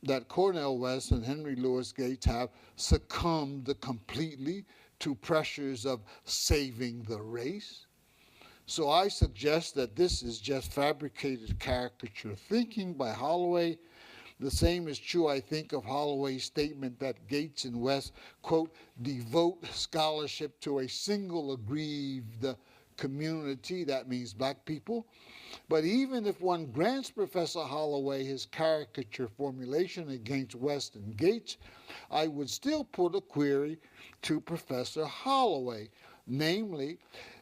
that Cornel West and Henry Louis Gates have succumbed completely to pressures of saving the race. So I suggest that this is just fabricated caricature thinking by Holloway. The same is true, I think, of Holloway's statement that Gates and West, quote, devote scholarship to a single aggrieved community, that means black people. But even if one grants Professor Holloway his caricature formulation against West and Gates, I would still put a query to Professor Holloway, namely,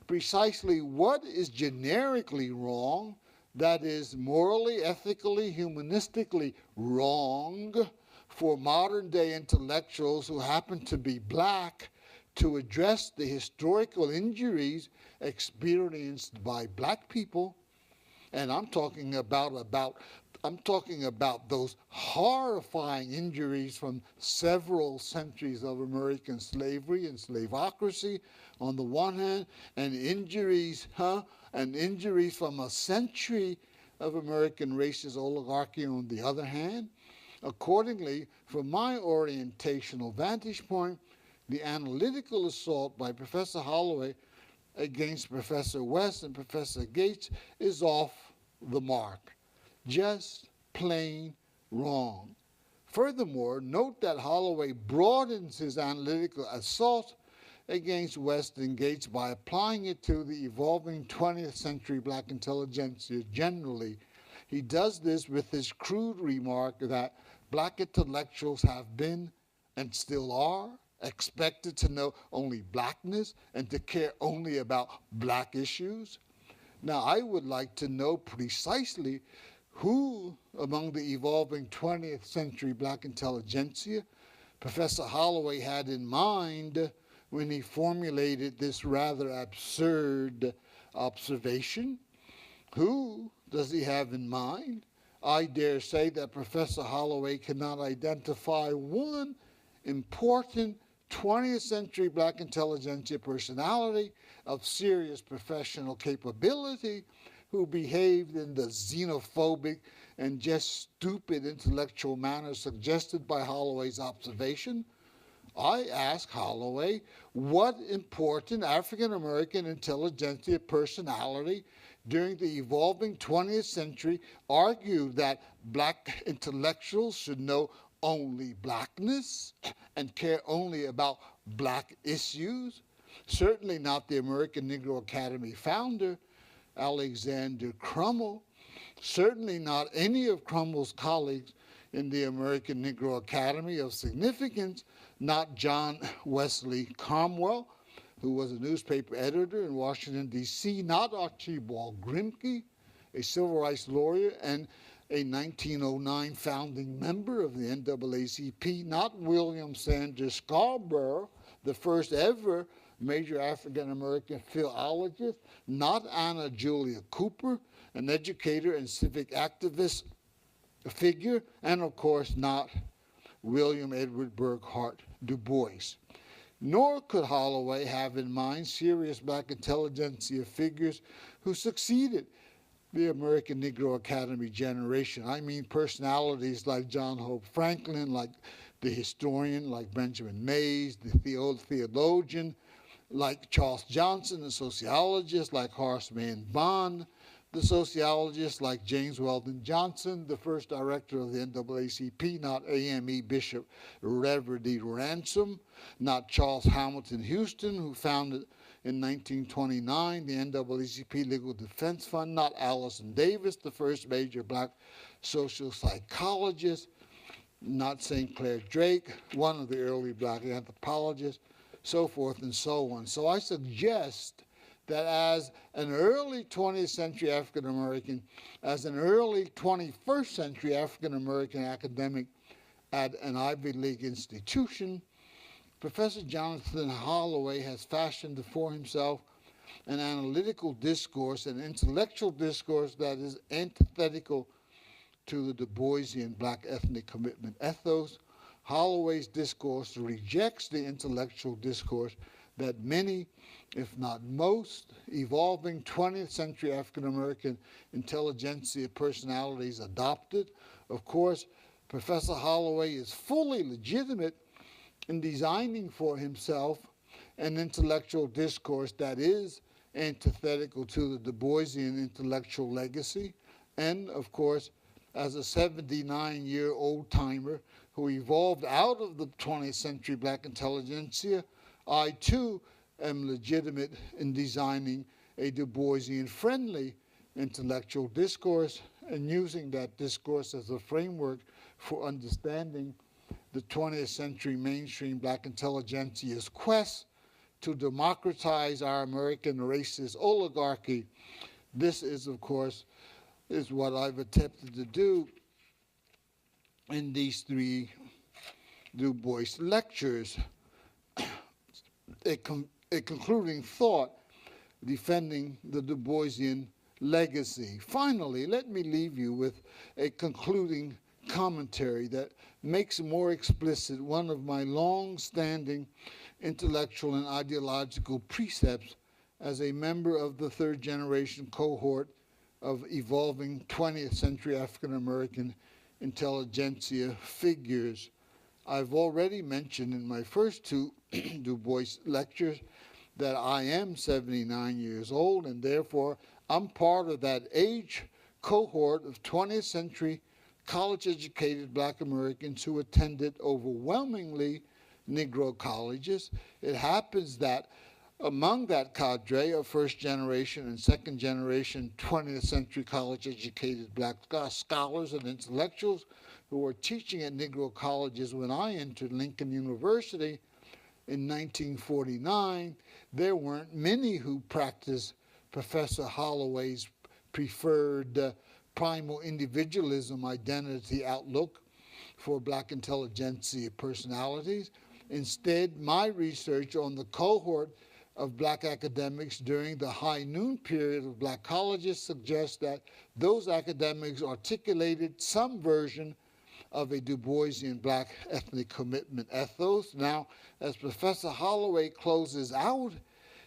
precisely what is generically wrong, that is morally, ethically, humanistically wrong for modern day intellectuals who happen to be black to address the historical injuries experienced by black people. And I'm talking about those horrifying injuries from several centuries of American slavery and slavocracy on the one hand, and injuries from a century of American racist oligarchy on the other hand. Accordingly, from my orientational vantage point, the analytical assault by Professor Holloway against Professor West and Professor Gates is off the mark. Just plain wrong. Furthermore, note that Holloway broadens his analytical assault against West and Gates by applying it to the evolving 20th century black intelligentsia generally. He does this with his crude remark that black intellectuals have been, and still are, expected to know only blackness and to care only about black issues. Now, I would like to know precisely who among the evolving 20th century black intelligentsia Professor Holloway had in mind when he formulated this rather absurd observation. Who does he have in mind? I dare say that Professor Holloway cannot identify one important 20th century black intelligentsia personality of serious professional capability who behaved in the xenophobic and just stupid intellectual manner suggested by Holloway's observation. I ask Holloway, what important African American intelligentsia personality during the evolving 20th century argued that black intellectuals should know only blackness and care only about black issues? Certainly not the American Negro Academy founder, Alexander Crummell. Certainly not any of Crummell's colleagues in the American Negro Academy of significance, not John Wesley Cromwell, who was a newspaper editor in Washington, D.C., not Archibald Grimke, a civil rights lawyer and a 1909 founding member of the NAACP, not William Sanders Scarborough, the first ever major African-American philologist, not Anna Julia Cooper, an educator and civic activist figure, and of course not William Edward Burghardt Du Bois. Nor could Holloway have in mind serious black intelligentsia figures who succeeded the American Negro Academy generation. I mean personalities like John Hope Franklin, like the historian, like Benjamin Mays, the theologian, like Charles Johnson, the sociologist, like Horace Mann Bond, the sociologist like James Weldon Johnson, the first director of the NAACP, not AME Bishop Reverdy Ransom, not Charles Hamilton Houston, who founded in 1929 the NAACP Legal Defense Fund, not Allison Davis, the first major black social psychologist, not St. Clair Drake, one of the early black anthropologists, so forth and so on. So I suggest that as an early 20th century African American, as an early 21st century African American academic at an Ivy League institution, Professor Jonathan Holloway has fashioned for himself an analytical discourse, an intellectual discourse that is antithetical to the Du Boisian black ethnic commitment ethos, Holloway's discourse rejects the intellectual discourse that many, if not most, evolving 20th century African American intelligentsia personalities adopted. Of course, Professor Holloway is fully legitimate in designing for himself an intellectual discourse that is antithetical to the Du Boisian intellectual legacy, and of course, as a 79-year-old timer who evolved out of the 20th century black intelligentsia, I too am legitimate in designing a Du Boisian friendly intellectual discourse and using that discourse as a framework for understanding the 20th century mainstream black intelligentsia's quest to democratize our American racist oligarchy. This is, of course, is what I've attempted to do in these 3 Du Bois lectures. A concluding thought defending the Du Boisian legacy. Finally, let me leave you with a concluding commentary that makes more explicit one of my long-standing intellectual and ideological precepts as a member of the 3rd generation cohort of evolving 20th century African American intelligentsia figures. I've already mentioned in my first 2 Du Bois lectures that I am 79 years old, and therefore I'm part of that age cohort of 20th century college-educated black Americans who attended overwhelmingly Negro colleges. It happens that among that cadre of first generation and second generation 20th century college-educated black scholars and intellectuals who were teaching at Negro colleges when I entered Lincoln University in 1949, there weren't many who practiced Professor Holloway's preferred primal individualism identity outlook for black intelligentsia personalities. Instead, my research on the cohort of black academics during the high noon period of black colleges suggests that those academics articulated some version of a Du Boisian black ethnic commitment ethos. Now, as Professor Holloway closes out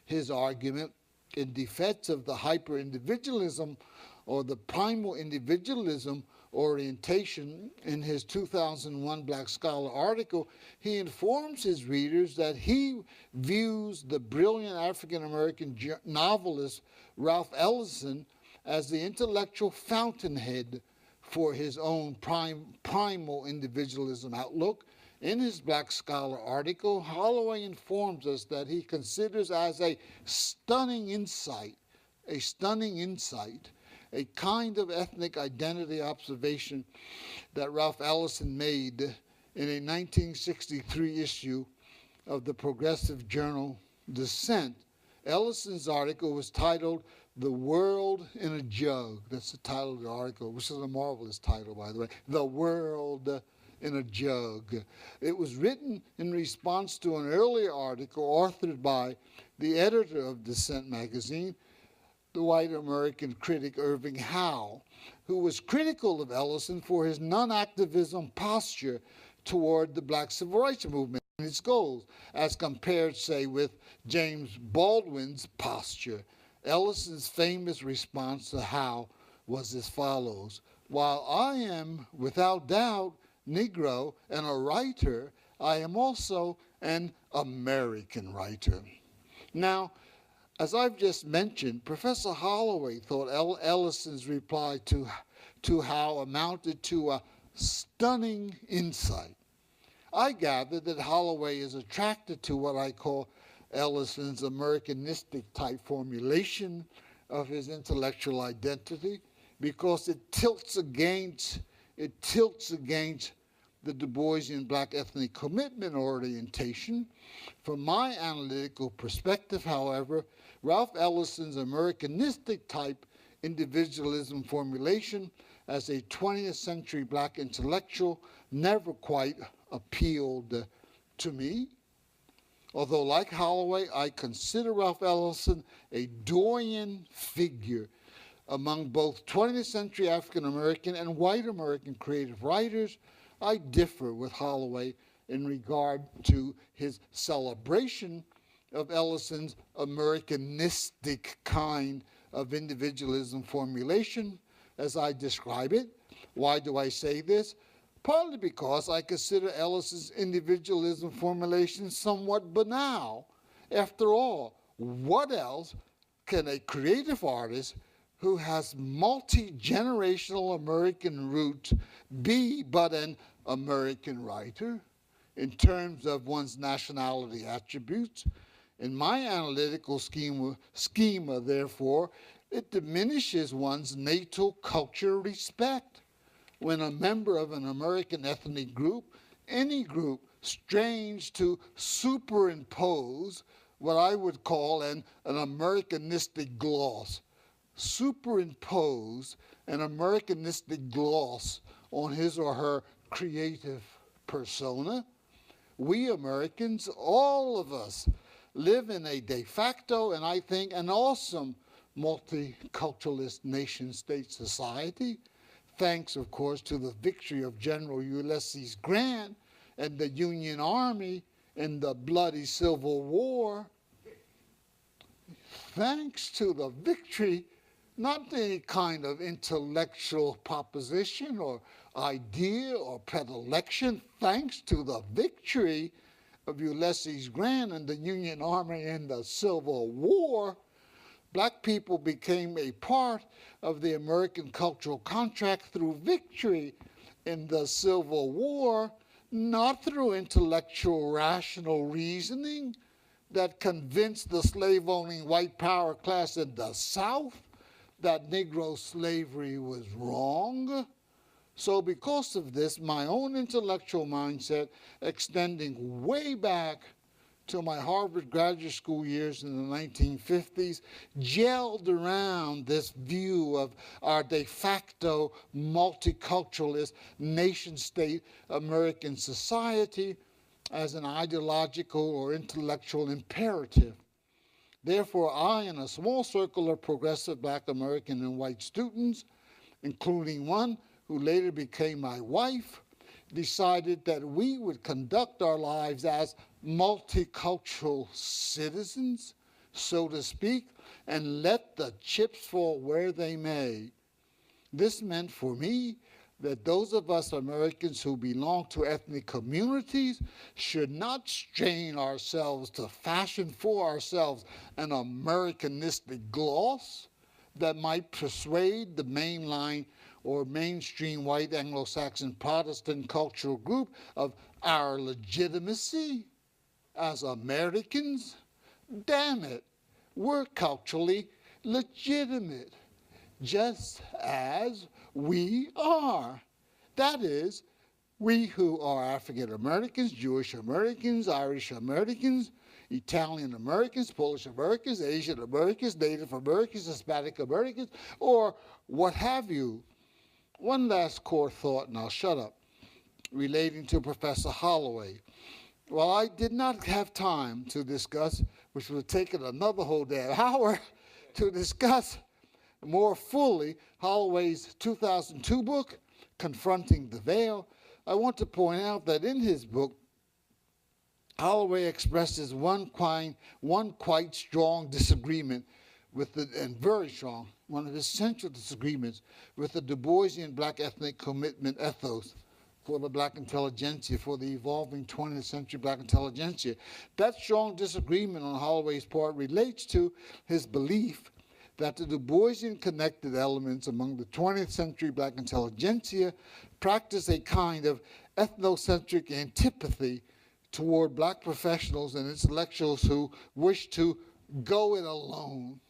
his argument in defense of the hyper-individualism or the primal individualism orientation in his 2001 Black Scholar article, he informs his readers that he views the brilliant African-American novelist Ralph Ellison as the intellectual fountainhead for his own primal individualism outlook. In his Black Scholar article, Holloway informs us that he considers as a stunning insight, a kind of ethnic identity observation that Ralph Ellison made in a 1963 issue of the progressive journal Dissent. Ellison's article was titled "The World in a Jug." That's the title of the article, which is a marvelous title, by the way. The World in a Jug. It was written in response to an earlier article authored by the editor of Dissent magazine, the white American critic Irving Howe, who was critical of Ellison for his non-activism posture toward the black civil rights movement and its goals, as compared, say, with James Baldwin's posture. Ellison's famous response to Howe was as follows: "While I am, without doubt, Negro and a writer, I am also an American writer." Now, as I've just mentioned, Professor Holloway thought Ellison's reply to Howe amounted to a stunning insight. I gather that Holloway is attracted to what I call Ellison's Americanistic type formulation of his intellectual identity because it tilts against the Du Boisian black ethnic commitment orientation. From my analytical perspective, however, Ralph Ellison's Americanistic type individualism formulation as a 20th century black intellectual never quite appealed to me. Although, like Holloway, I consider Ralph Ellison a Dorian figure, among both 20th century African American and white American creative writers, I differ with Holloway in regard to his celebration of Ellison's Americanistic kind of individualism formulation, as I describe it. Why do I say this? Partly because I consider Ellison's individualism formulation somewhat banal. After all, what else can a creative artist who has multi-generational American roots be but an American writer in terms of one's nationality attributes? In my analytical schema, therefore, it diminishes one's natal culture respect when a member of an American ethnic group, any group, strains to superimpose what I would call an Americanistic gloss. Superimpose an Americanistic gloss on his or her creative persona. We Americans, all of us, live in a de facto and I think an awesome multiculturalist nation-state society, thanks, of course, to the victory of General Ulysses Grant and the Union Army in the bloody Civil War. Thanks to the victory, not any kind of intellectual proposition or idea or predilection, thanks to the victory of Ulysses Grant and the Union Army in the Civil War, black people became a part of the American cultural contract through victory in the Civil War, not through intellectual rational reasoning that convinced the slave-owning white power class in the South that Negro slavery was wrong. So because of this, my own intellectual mindset, extending way back to my Harvard graduate school years in the 1950s, gelled around this view of our de facto multiculturalist nation-state American society as an ideological or intellectual imperative. Therefore, I and a small circle of progressive black American and white students, including one who later became my wife, decided that we would conduct our lives as multicultural citizens, so to speak, and let the chips fall where they may. This meant for me that those of us Americans who belong to ethnic communities should not strain ourselves to fashion for ourselves an Americanistic gloss that might persuade the mainline or mainstream white Anglo-Saxon Protestant cultural group of our legitimacy as Americans. Damn it, we're culturally legitimate, just as we are. That is, we who are African Americans, Jewish Americans, Irish Americans, Italian Americans, Polish Americans, Asian Americans, Native Americans, Hispanic Americans, or what have you. One last core thought, and I'll shut up, relating to Professor Holloway. While I did not have time to discuss, which would have taken another whole damn hour, to discuss more fully Holloway's 2002 book, Confronting the Veil, I want to point out that in his book, Holloway expresses one quite strong disagreement and very strong, one of his central disagreements with the Du Boisian black ethnic commitment ethos for the black intelligentsia, for the evolving 20th century black intelligentsia. That strong disagreement on Holloway's part relates to his belief that the Du Boisian connected elements among the 20th century black intelligentsia practice a kind of ethnocentric antipathy toward black professionals and intellectuals who wish to go it alone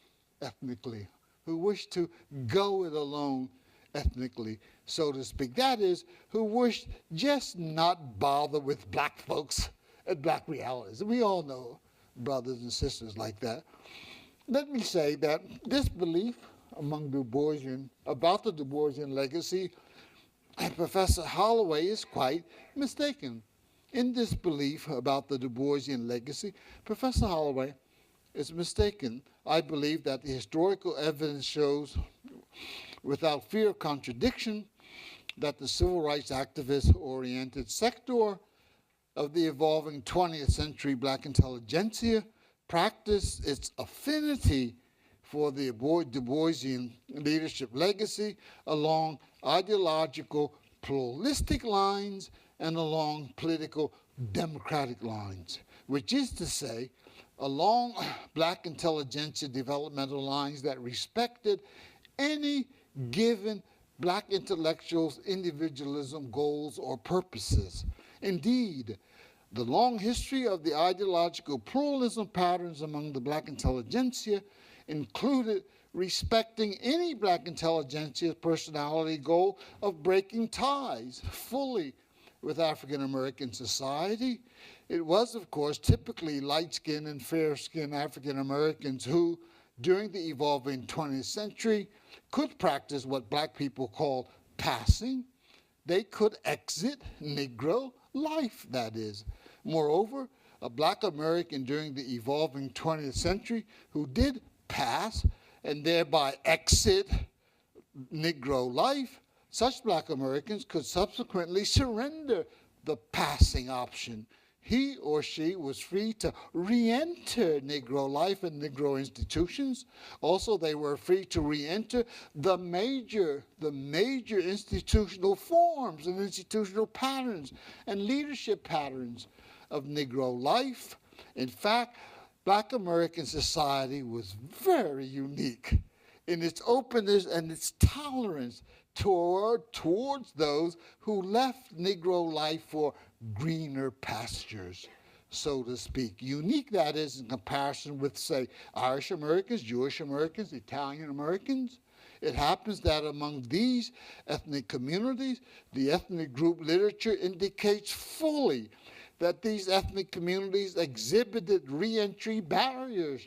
ethnically, who wish to go it alone ethnically, so to speak. That is, who wish just not bother with black folks and black realities. We all know brothers and sisters like that. Let me say that this belief among Du Boisian, about the Du Boisian legacy, and Professor Holloway is quite mistaken. In this belief about the Du Boisian legacy, Professor Holloway is mistaken. I believe that the historical evidence shows without fear of contradiction, that the civil rights activist-oriented sector of the evolving 20th century black intelligentsia practiced its affinity for the Du Boisian leadership legacy along ideological pluralistic lines and along political democratic lines, which is to say, along black intelligentsia developmental lines that respected any given black intellectual's individualism, goals, or purposes. Indeed, the long history of the ideological pluralism patterns among the black intelligentsia included respecting any black intelligentsia's personality goal of breaking ties fully with African American society. It was, of course, typically light-skinned and fair-skinned African Americans who, during the evolving 20th century, could practice what black people call passing. They could exit Negro life, that is. Moreover, a black American during the evolving 20th century who did pass and thereby exit Negro life, such black Americans could subsequently surrender the passing option. He or she was free to re-enter Negro life and Negro institutions. Also, they were free to re-enter the major institutional forms and institutional patterns and leadership patterns of Negro life. In fact, black American society was very unique in its openness and its tolerance towards those who left Negro life for greener pastures, so to speak. Unique, that is, in comparison with, say, Irish Americans, Jewish Americans, Italian Americans. It happens that among these ethnic communities, the ethnic group literature indicates fully that these ethnic communities exhibited re-entry barriers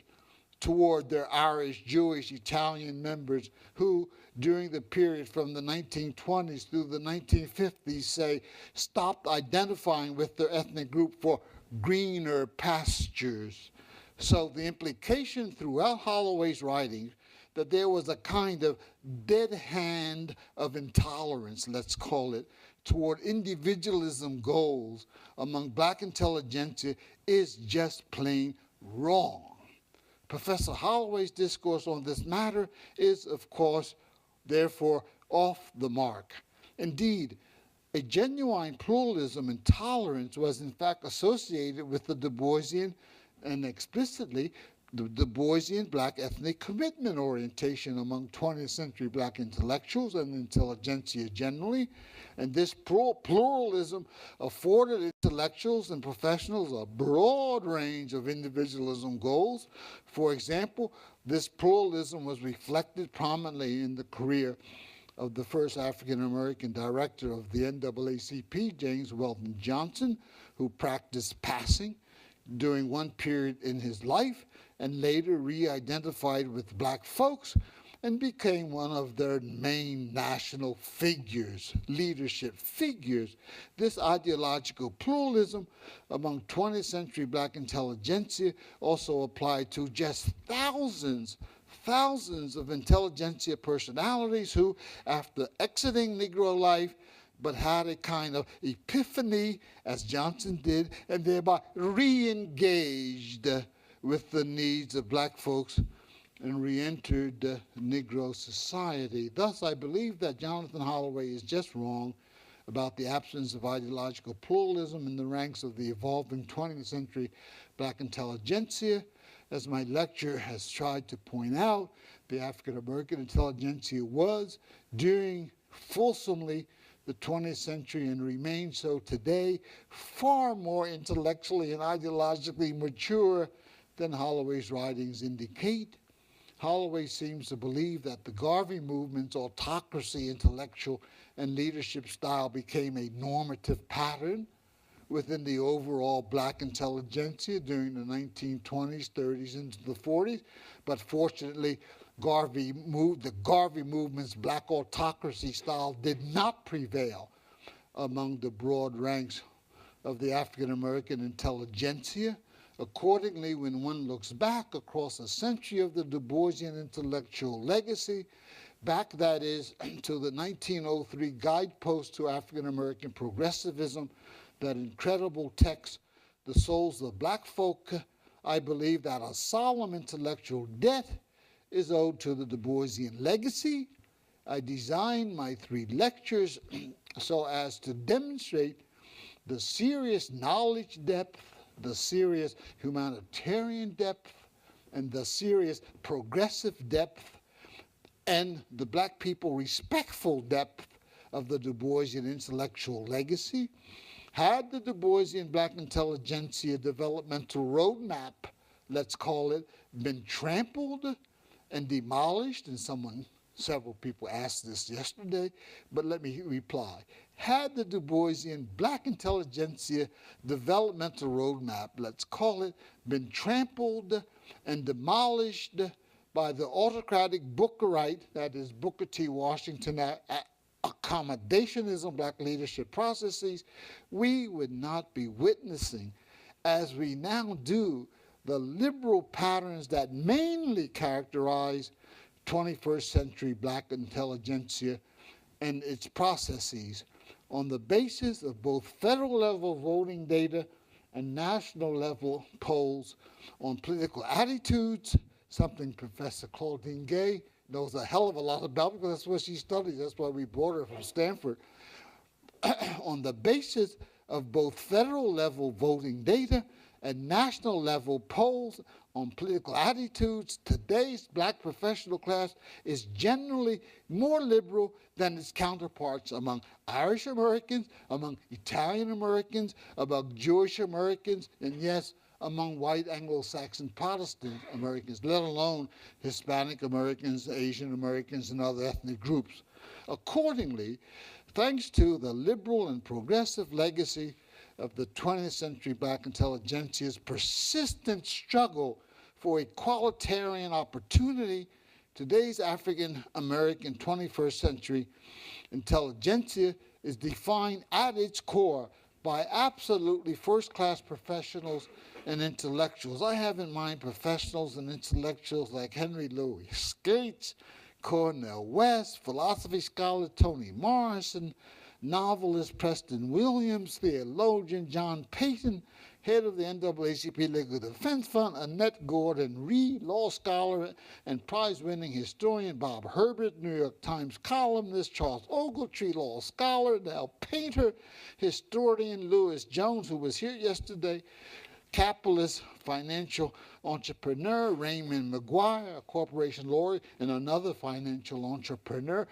toward their Irish, Jewish, Italian members who, during the period from the 1920s through the 1950s, say, stopped identifying with their ethnic group for greener pastures. So the implication throughout Holloway's writings that there was a kind of dead hand of intolerance, let's call it, toward individualism goals among black intelligentsia is just plain wrong. Professor Holloway's discourse on this matter is, of course, therefore, off the mark. Indeed, a genuine pluralism and tolerance was in fact associated with the Du Boisian and explicitly the Du Boisian black ethnic commitment orientation among 20th century black intellectuals and intelligentsia generally. And this pluralism afforded intellectuals and professionals a broad range of individualism goals. For example, this pluralism was reflected prominently in the career of the first African-American director of the NAACP, James Weldon Johnson, who practiced passing during one period in his life and later re-identified with black folks and became one of their main national figures, leadership figures. This ideological pluralism among 20th century black intelligentsia also applied to just thousands of intelligentsia personalities who, after exiting Negro life, but had a kind of epiphany, as Johnson did, and thereby re-engaged with the needs of black folks and re-entered Negro society. Thus, I believe that Jonathan Holloway is just wrong about the absence of ideological pluralism in the ranks of the evolving 20th century black intelligentsia. As my lecture has tried to point out, the African-American intelligentsia was, during fulsomely the 20th century and remains so today, far more intellectually and ideologically mature than Holloway's writings indicate. Holloway seems to believe that the Garvey movement's autocracy, intellectual, and leadership style became a normative pattern within the overall black intelligentsia during the 1920s, 30s, into the 40s. But fortunately, the Garvey movement's black autocracy style did not prevail among the broad ranks of the African-American intelligentsia. Accordingly, when one looks back across a century of the Du Boisian intellectual legacy, back, that is, to the 1903 Guidepost to African American Progressivism, that incredible text, The Souls of Black Folk, I believe that a solemn intellectual debt is owed to the Du Boisian legacy. I designed my 3 lectures so as to demonstrate the serious knowledge depth, the serious humanitarian depth, and the serious progressive depth, and the black people respectful depth of the Du Boisian intellectual legacy. Had the Du Boisian black intelligentsia developmental roadmap, let's call it, been trampled and demolished, and several people asked this yesterday, but let me reply. Had the Du Boisian black intelligentsia developmental roadmap, let's call it, been trampled and demolished by the autocratic Bookerite, that is Booker T. Washington, accommodationism, black leadership processes, we would not be witnessing, as we now do, the liberal patterns that mainly characterize 21st century black intelligentsia and its processes on the basis of both federal level voting data and national level polls on political attitudes, something Professor Claudine Gay knows a hell of a lot about because that's what she studies. That's why we brought her from Stanford. On the basis of both federal level voting data and national level polls on political attitudes, today's black professional class is generally more liberal than its counterparts among Irish Americans, among Italian Americans, among Jewish Americans, and yes, among white Anglo-Saxon Protestant Americans, let alone Hispanic Americans, Asian Americans, and other ethnic groups. Accordingly, thanks to the liberal and progressive legacy of the 20th century black intelligentsia's persistent struggle for equalitarian opportunity, today's African American 21st century intelligentsia is defined at its core by absolutely first-class professionals and intellectuals. I have in mind professionals and intellectuals like Henry Louis Gates, Cornel West, philosophy scholar Toni Morrison, novelist Preston Williams, theologian John Payton, head of the NAACP Legal Defense Fund, Annette Gordon-Reed, law scholar and prize-winning historian Bob Herbert, New York Times columnist Charles Ogletree, law scholar, now painter, historian Lewis Jones, who was here yesterday, capitalist financial entrepreneur Raymond McGuire, a corporation lawyer, and another financial entrepreneur,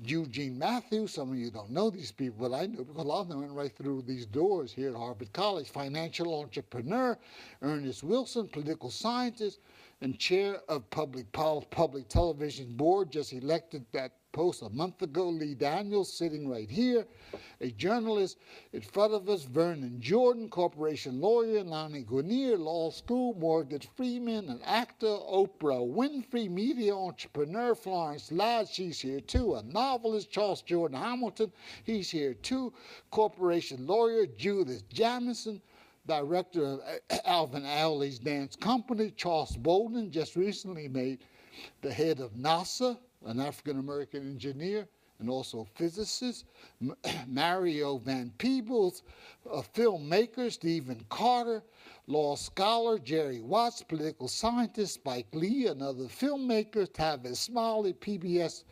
Eugene Matthews. Some of you don't know these people, but I know because a lot of them went right through these doors here at Harvard College. Financial entrepreneur Ernest Wilson, political scientist and chair of public television board, just elected that post a month ago. Lee Daniels, sitting right here, a journalist in front of us, Vernon Jordan, corporation lawyer, Lonnie Guinier, law school, Morgan Freeman, an actor, Oprah Winfrey, media entrepreneur, Florence Ladd, she's here too, a novelist, Charles Jordan Hamilton, he's here too, corporation lawyer, Judith Jamison, director of Alvin Ailey's dance company, Charles Bolden, just recently made the head of NASA, an African-American engineer and also physicist, Mario Van Peebles, a filmmaker, Stephen Carter, law scholar, Jerry Watts, political scientist, Spike Lee, another filmmaker, Tavis Smiley, PBS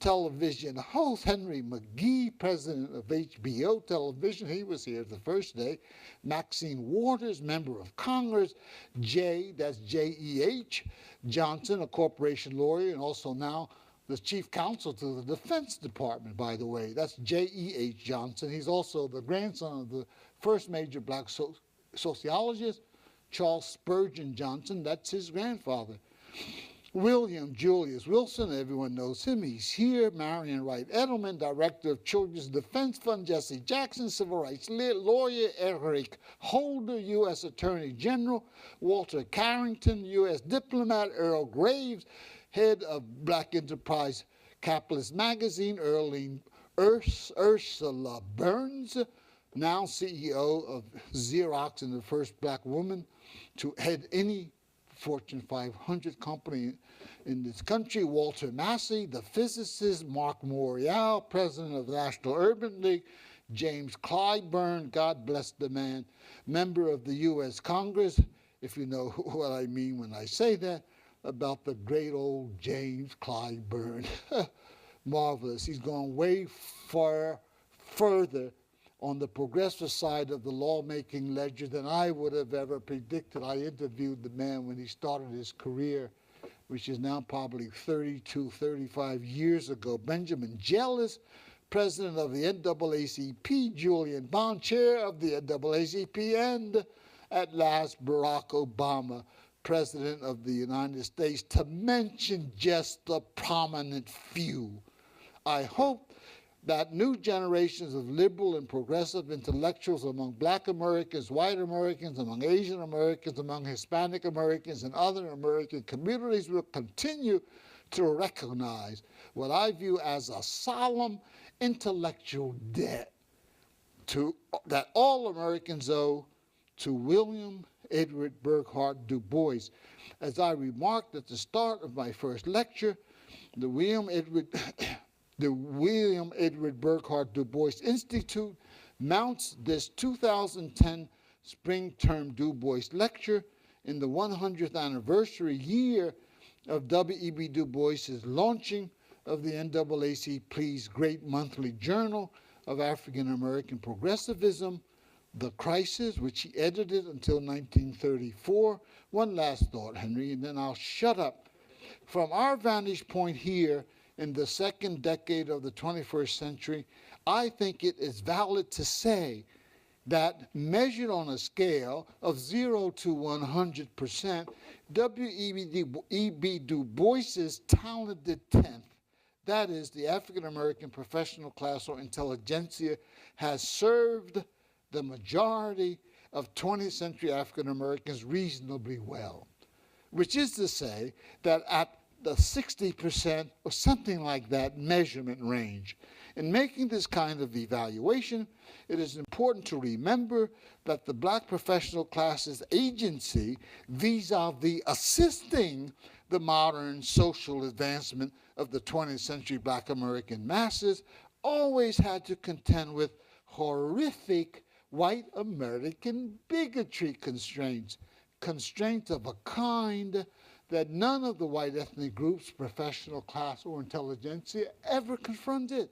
television host, Henry McGee, president of HBO television, he was here the first day, Maxine Waters, member of Congress, that's J-E-H, Johnson, a corporation lawyer and also now the chief counsel to the Defense Department, by the way. That's J.E.H. Johnson. He's also the grandson of the first major black sociologist, Charles Spurgeon Johnson. That's his grandfather. William Julius Wilson, everyone knows him. He's here. Marion Wright Edelman, director of Children's Defense Fund. Jesse Jackson, civil rights lawyer. Eric Holder, U.S. Attorney General. Walter Carrington, U.S. diplomat. Earl Graves, head of Black Enterprise Capitalist Magazine. Ursula Burns, now CEO of Xerox and the first black woman to head any Fortune 500 company in this country, Walter Massey, the physicist, Mark Morial, president of the National Urban League, James Clyburn, God bless the man, member of the U.S. Congress, if you know what I mean when I say that, about the great old James Clyburn. Marvelous. He's gone way further on the progressive side of the lawmaking ledger than I would have ever predicted. I interviewed the man when he started his career, which is now probably 32, 35 years ago. Benjamin Jealous, president of the NAACP, Julian Bond, chair of the NAACP, and at last Barack Obama, president of the United States, to mention just the prominent few. I hope that new generations of liberal and progressive intellectuals among Black Americans, white Americans, among Asian Americans, among Hispanic Americans, and other American communities will continue to recognize what I view as a solemn intellectual debt that all Americans owe to William Edward Burghardt Du Bois. As I remarked at the start of my first lecture, the William Edward Burghardt Du Bois Institute mounts this 2010 spring term Du Bois lecture in the 100th anniversary year of W.E.B. Du Bois's launching of the NAACP's great monthly journal of African American progressivism, The Crisis, which he edited until 1934. One last thought, Henry, and then I'll shut up. From our vantage point here in the second decade of the 21st century, I think it is valid to say that measured on a scale of 0 to 100%, W.E.B. Du Bois's talented 10th, that is, the African American professional class or intelligentsia, has served the majority of 20th century African Americans reasonably well, which is to say that at the 60% or something like that measurement range. In making this kind of evaluation, it is important to remember that the Black professional class's agency vis-a-vis assisting the modern social advancement of the 20th century Black American masses always had to contend with horrific white American bigotry constraints of a kind that none of the white ethnic groups, professional class, or intelligentsia ever confronted.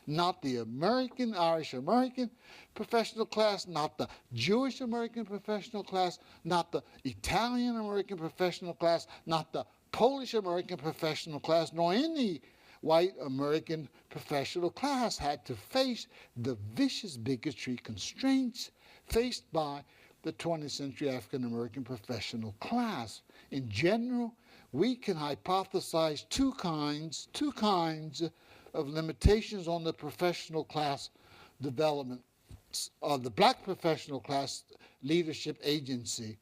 Not the American, Irish American professional class, not the Jewish American professional class, not the Italian American professional class, not the Polish American professional class, nor any white American professional class had to face the vicious bigotry constraints faced by the 20th century African American professional class. In general, we can hypothesize two kinds of limitations on the professional class development of the Black professional class leadership agency.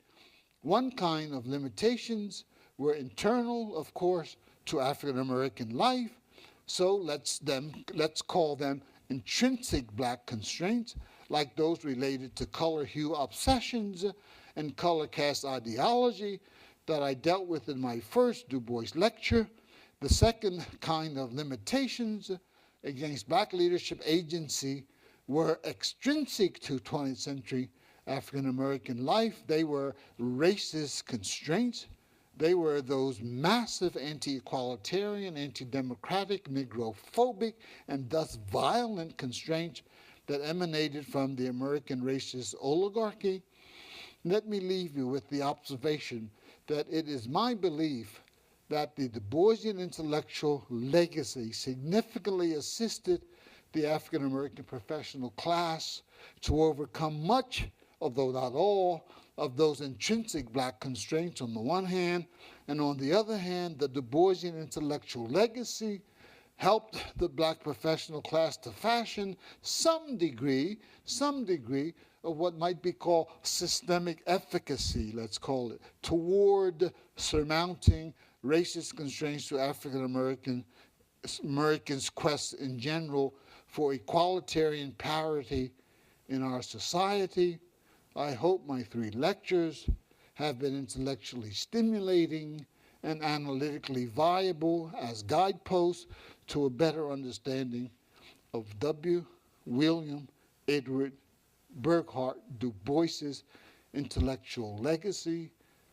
One kind of limitations were internal, of course, to African American life, so let's call them intrinsic Black constraints, like those related to color hue obsessions and color caste ideology that I dealt with in my first Du Bois lecture. The second kind of limitations against Black leadership agency were extrinsic to 20th century African American life. They were racist constraints. They were those massive anti-equalitarian, anti-democratic, Negrophobic, and thus violent constraints that emanated from the American racist oligarchy. Let me leave you with the observation that it is my belief that the Du Boisian intellectual legacy significantly assisted the African American professional class to overcome much, although not all, of those intrinsic Black constraints on the one hand, and on the other hand, the Du Boisian intellectual legacy helped the Black professional class to fashion some degree of what might be called systemic efficacy, let's call it, toward surmounting racist constraints to African Americans' quest in general for equalitarian parity in our society. I hope my 3 lectures have been intellectually stimulating and analytically viable as guideposts to a better understanding of W. William Edward Burghardt Du Bois's intellectual legacy.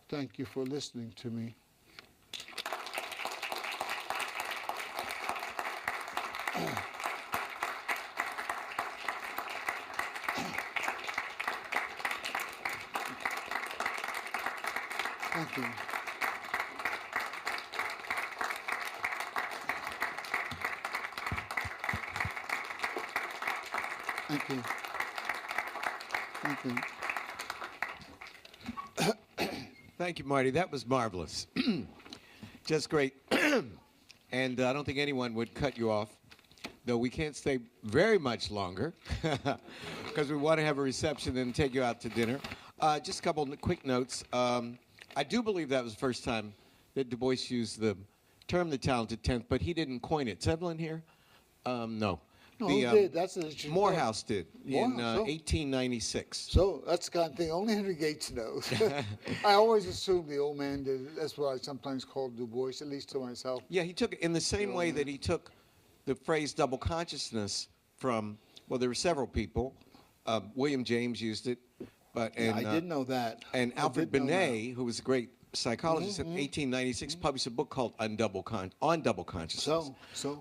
Thank you for listening to me. Thank you. Thank you. Thank you. Thank you, Marty. That was marvelous. Just great. And I don't think anyone would cut you off, though we can't stay very much longer because we want to have a reception and take you out to dinner. Just a couple of quick notes. I do believe that was the first time that Du Bois used the term the talented 10th, but he didn't coin it. Is Evelyn here? No. No, who did? That's an interesting Morehouse did in Morehouse, 1896. So that's the kind of thing only Henry Gates knows. I always assumed the old man did it. That's what I sometimes called Du Bois, at least to myself. Yeah, he took it in the same way that he took the phrase double consciousness from, well, there were several people. William James used it. I did know that. And Alfred Binet, who was a great psychologist in 1896, published a book called On Double Consciousness,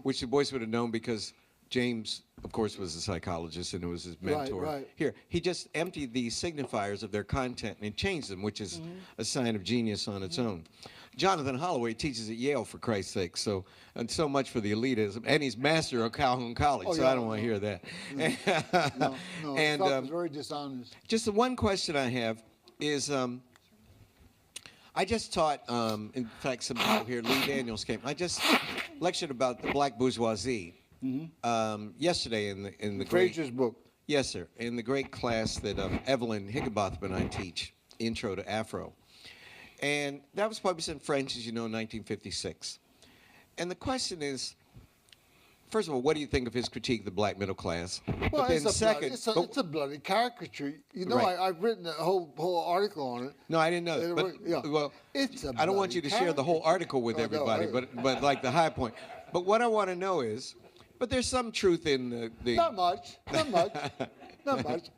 which Du Bois would have known because James, of course, was a psychologist and it was his mentor. Right. Here, he just emptied the signifiers of their content and changed them, which is a sign of genius on its own. Jonathan Holloway teaches at Yale, for Christ's sake, and so much for the elitism. And he's master of Calhoun College, so I don't want to hear that. No, and it's very dishonest. just the one question I have is, I just taught, in fact, some people here, Lee Daniels came. I just lectured about the black bourgeoisie yesterday in the great Fraser's book. Yes, sir. In the great class that Evelyn Higginbotham and I teach, Intro to Afro. And that was published in French, as you know, in 1956. And the question is, first of all, what do you think of his critique of the black middle class? Well, But then it's a bloody caricature. You know, Right. I've written a whole article on it. No, I didn't know that. But, Yeah. well, It's a I don't want bloody you to share the whole caricature. article with Oh, no, everybody, but like the high point. But what I want to know is, but there's some truth in the Not much. Not much. Not much.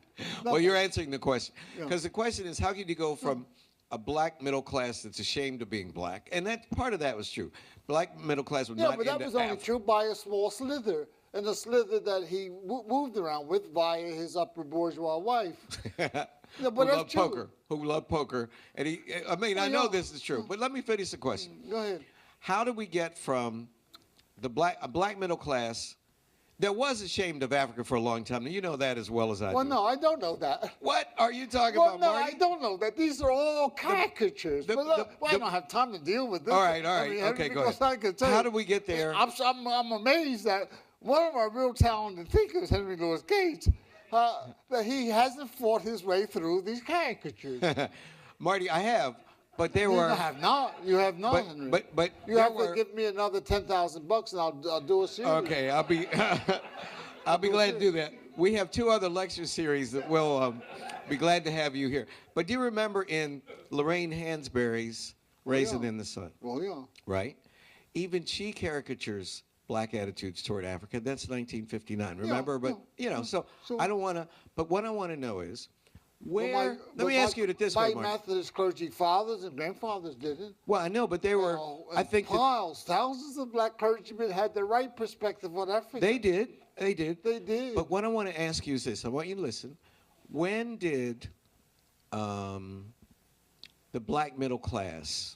well, you're answering the question. Yeah. Because the question is, how can you go from a black middle class that's ashamed of being black, and that part of that was true. Black middle class would Yeah, not but that end was up only true by a small slither, and a slither that he moved around with via his upper bourgeois wife. Yeah, but who that's loved true. poker, who loved poker, and he. I mean, I know this is true, but let me finish the question. Go ahead. How do we get from a black middle class that was ashamed of Africa for a long time? Now, you know that as well as I Well, do. no, I don't know that. What are you talking Well, about, no, Marty? I don't know that. These are all caricatures. the- But look, the- I don't have time to deal with this. All right, I mean, okay, go because ahead. I can tell How you- do we get there? I'm amazed that one of our real talented thinkers, Henry Louis Gates, that he hasn't fought his way through these caricatures. Marty, I have, but there You were. have not. You have not, But- Henry. but you there have were- to give me another $10,000 and I'll do a series. Okay, I'll be I'll be glad to do that. We have 2 other lecture series that we'll be glad to have you here. But do you remember in Lorraine Hansberry's Raisin yeah. in the Sun, Well, yeah. right? Even she caricatures black attitudes toward Africa. That's 1959. Remember? But you know, so I don't want to. But what I want to know is where. Let me ask you it this way, My Mark. Methodist clergy fathers and grandfathers didn't. Well, I know, but they were. I think that thousands of black clergymen had the right perspective on Africa. they did. They did. They did. But what I want to ask you is this. I want you to listen. When did the black middle class,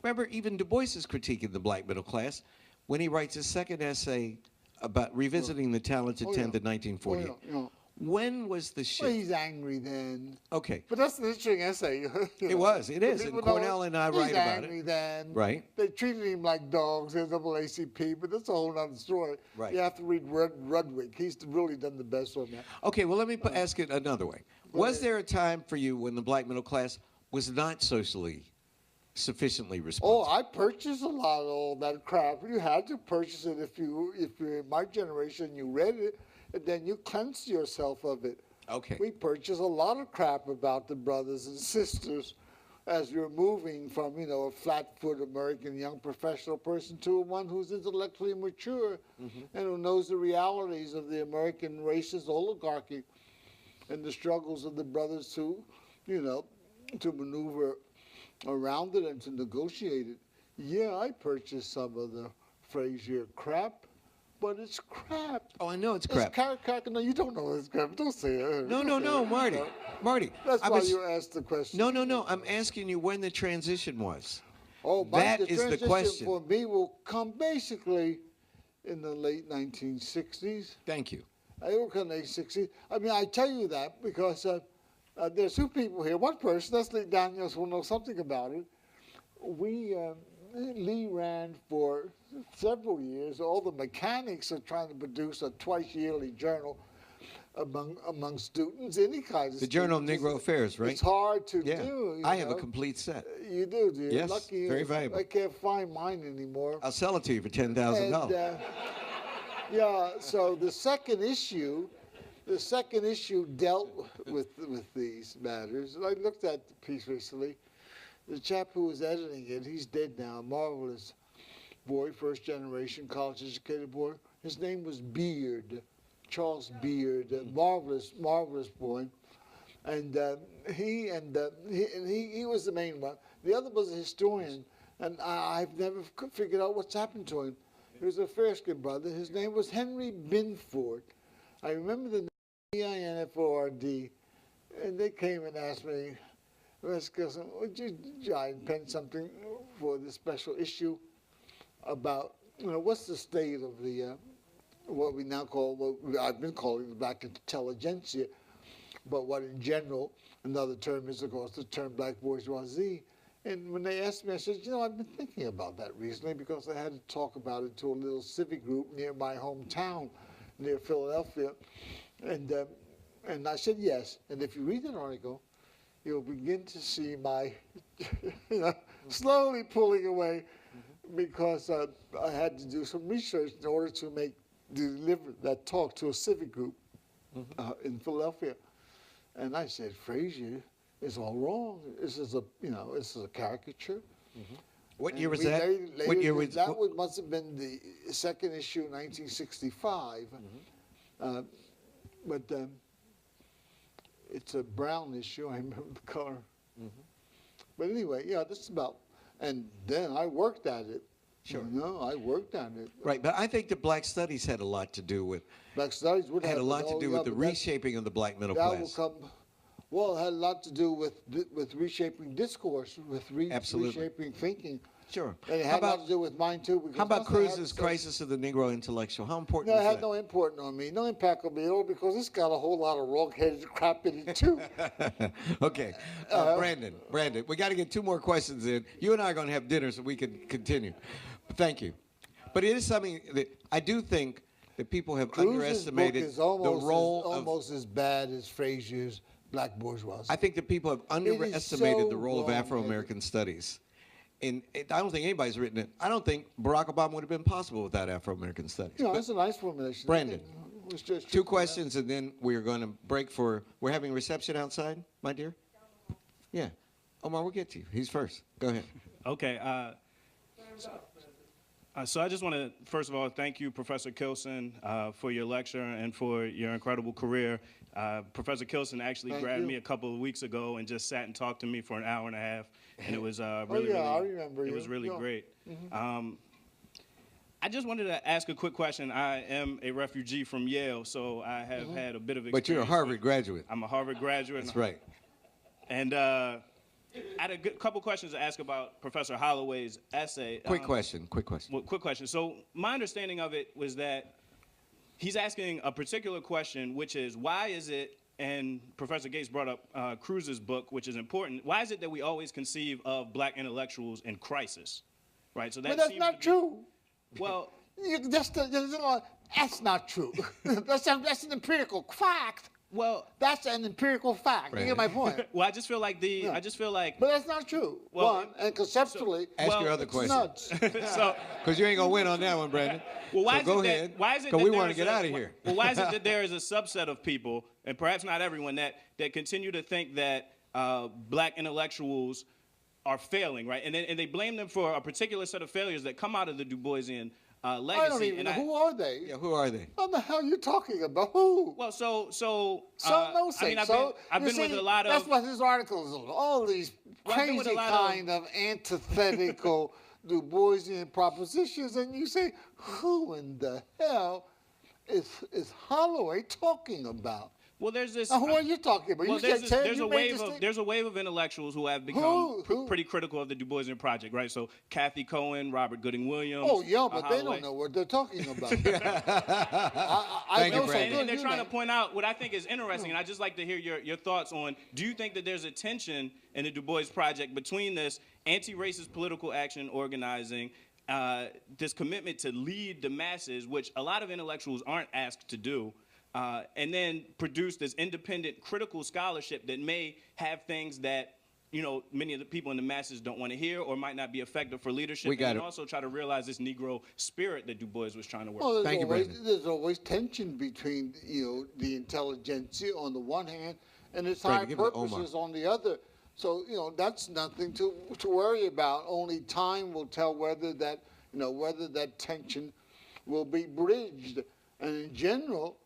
remember even Du Bois's critique of the black middle class, when he writes his second essay about revisiting the talented 10th in 1948. Yeah. When was the shift? Well, he's angry then. Okay. But that's an interesting essay. It was. It is. And People Cornell know and I he's write about angry it. then. Right. They treated him like dogs, NAACP, but that's a whole other story. Right. You have to read Rudwig. He's really done the best on that. Okay, well, let me ask it another way. Was there a time for you when the black middle class was not socially sufficiently Oh, responsible? I purchased a lot of all that crap. You had to purchase it if you're in my generation. You read it, and then you cleansed yourself of it. Okay. We purchased a lot of crap about the brothers and sisters, as you're moving from, a flat-foot American young professional person to one who's intellectually mature and who knows the realities of the American racist oligarchy and the struggles of the brothers to, to maneuver around it and to negotiate it. Yeah, I purchased some of the Frazier crap, but it's crap. Oh, I know it's crap. It's crap. No, you don't know it's crap. Don't say it. No, Marty. Marty. That's why you asked the question. No. I'm asking you when the transition was. Oh, that the is the question. for me will come basically in the late 1960s. Thank you. It will come in the late 60s. I mean, I tell you that because there's two people here. One person, Leslie Daniels, will know something about it. Lee ran for several years. All the mechanics are trying to produce a twice-yearly journal among students, any kind of The Journal of Negro Affairs, right? It's hard to yeah. do. I have a complete set. You do, do you? Yes, Lucky very you. valuable. I can't find mine anymore. I'll sell it to you for $10,000. Yeah, so the second issue dealt with these matters. And I looked at the piece recently. The chap who was editing it, he's dead now, a marvelous boy, first generation, college educated boy. His name was Beard, Charles Beard, a marvelous boy. And he was the main one. The other was a historian, and I've never figured out what's happened to him. He was a fair-skinned brother. His name was Henry Binford. I remember the name, B-I-N-F-O-R-D, and they came and asked me, Mr. Kilson, would you try and pen something for this special issue about, what's the state of the, what we now call, what I've been calling the black intelligentsia, but what in general, another term is, of course, the term black bourgeoisie. And when they asked me, I said, I've been thinking about that recently because I had to talk about it to a little civic group near my hometown, near Philadelphia. And I said, yes. And if you read that article, you'll begin to see my, slowly pulling away because I had to do some research in order to deliver that talk to a civic group in Philadelphia. And I said, Frazier is all wrong. This is a caricature. What year was that? What year was that? Must have been the second issue, 1965. But it's a brown issue. I remember the color. But anyway, yeah, this is about. And then I worked at it. Sure. I worked at it. Right, but I think that black studies had a lot to do with. Black studies would have had a lot to do with the reshaping of the black middle that class. Will come. Well, it had a lot to do with reshaping discourse, with reshaping thinking. Sure. And it had a lot to do with mine too. How about Cruz's Crisis of the Negro Intellectual? How important No, was it had that? no impact on me, no impact on me at all, because it's got a whole lot of wrong-headed crap in it too. Okay, Brandon, we got to get two more questions in. You and I are going to have dinner so we can continue. Thank you. But it is something that I do think that people have underestimated the role of. Almost as bad as Frazier's Black Bourgeoisie. I think that people have underestimated so the role of Afro-American studies. And I don't think anybody's written it. I don't think Barack Obama would have been possible without Afro-American studies. That's a nice formulation. Brandon, two questions, and then we're going to break for. We're having reception outside, my dear. Yeah, Omar, we'll get to you. He's first. Go ahead. Okay. So I just want to, first of all, thank you, Professor Kilson, for your lecture and for your incredible career. Professor Kilson actually grabbed me a couple of weeks ago and just sat and talked to me for an hour and a half, and it was really, I remember it was really great. I just wanted to ask a quick question. I am a refugee from Yale, so I have had a bit of experience. But you're a Harvard graduate. I'm a Harvard graduate. That's right. And I had a couple questions to ask about Professor Holloway's essay. Quick question. Well, quick question. So my understanding of it was that he's asking a particular question, which is, why is it, and Professor Gates brought up Cruz's book, which is important, why is it that we always conceive of black intellectuals in crisis? Right? So that but that's not true. Well, that's not true. That's an empirical fact. Well, that's an empirical fact. You get my point? Well, I just feel like But that's not true. Well, one, and conceptually, ask your other question. Nuts. Because you ain't gonna win on that one, Brandon. Well, why so is go it that, ahead. why is it Because that we want to get out of here. Well, why is it that there is a subset of people, and perhaps not everyone, that continue to think that black intellectuals are failing, right? And they blame them for a particular set of failures that come out of the Du Boisian legacy. I don't even know. Who are they? Yeah, who are they? What the hell are you talking about? Who? Well, No I mean, I've been with a lot of. That's what his article is on. All these Well, I've been with crazy a lot of- kind of antithetical Du Boisian propositions, and you say, who in the hell is Holloway talking about? Well, there's this. Now, who are you talking about? Well, You there's, said this, Ted, there's you a made wave this of thing? there's a wave of intellectuals who have become Who? pretty critical of the Du Boisian project, right? So Kathy Cohen, Robert Gooding Williams. Oh, yeah, but they Holloway. don't know what they're talking about. I Thank you, know so Brandon. good, And they're you trying know. to point out what I think is interesting, and I'd just like to hear your thoughts on, do you think that there's a tension in the Du Bois Project between this anti-racist political action organizing, this commitment to lead the masses, which a lot of intellectuals aren't asked to do, and then produce this independent critical scholarship that may have things that many of the people in the masses don't want to hear or might not be effective for leadership. We got and it. also try to realize this Negro spirit that Du Bois was trying to work. Well, Thank you, Brandon. there's always tension between the intelligentsia on the one hand and its Brandon, high give it to Omar. purposes on the other. So that's nothing to worry about. Only time will tell whether that tension will be bridged. And in general,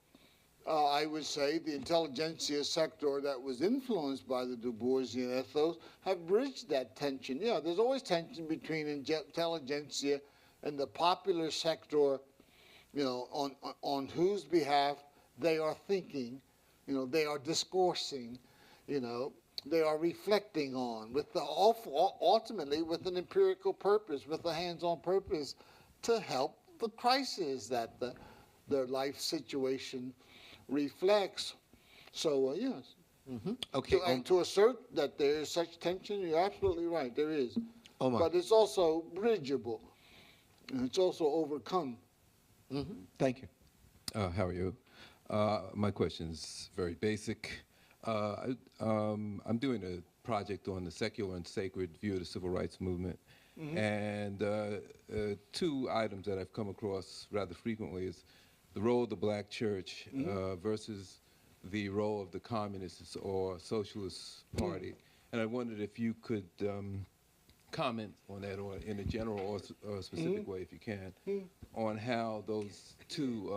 I would say the intelligentsia sector that was influenced by the Du Boisian ethos have bridged that tension. Yeah, there's always tension between intelligentsia and the popular sector, on whose behalf they are thinking, they are discoursing, they are reflecting on, ultimately with an empirical purpose, with a hands-on purpose to help the crisis that their life situation reflects. So, yes. Okay. And to assert that there is such tension, you're absolutely right, there is. Omar. But it's also bridgeable, and it's also overcome. Thank you. How are you? My question is very basic. I'm doing a project on the secular and sacred view of the civil rights movement. And two items that I've come across rather frequently is the role of the black church versus the role of the communist or socialist party. And I wondered if you could comment on that, or in a general or specific way, if you can, on how those two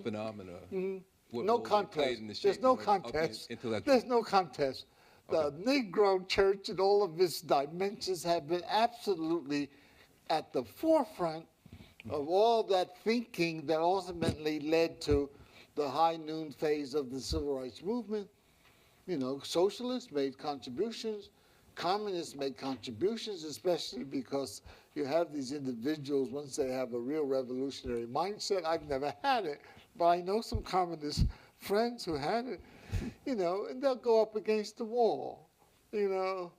phenomena, what No role they played contest. in the There's shaping no of the contest. intellectual. There's no contest. The Negro church and all of its dimensions have been absolutely at the forefront of all that thinking that ultimately led to the high noon phase of the civil rights movement. Socialists made contributions, communists made contributions, especially because you have these individuals, once they have a real revolutionary mindset. I've never had it, but I know some communist friends who had it, and they'll go up against the wall, I'm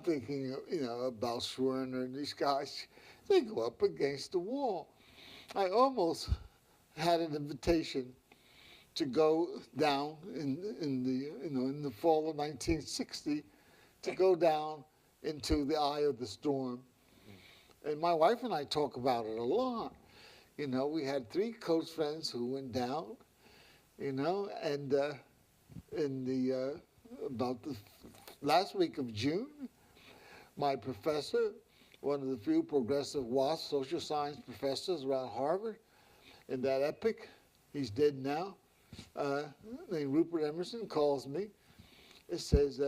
thinking, about Schwerner and these guys. They go up against the wall. I almost had an invitation to go down in the fall of 1960, to go down into the eye of the storm. And my wife and I talk about it a lot. We had 3 close friends who went down, and about the last week of June, my professor, one of the few progressive WASP social science professors around Harvard, in that epoch, he's dead now, named Rupert Emerson, calls me. It says,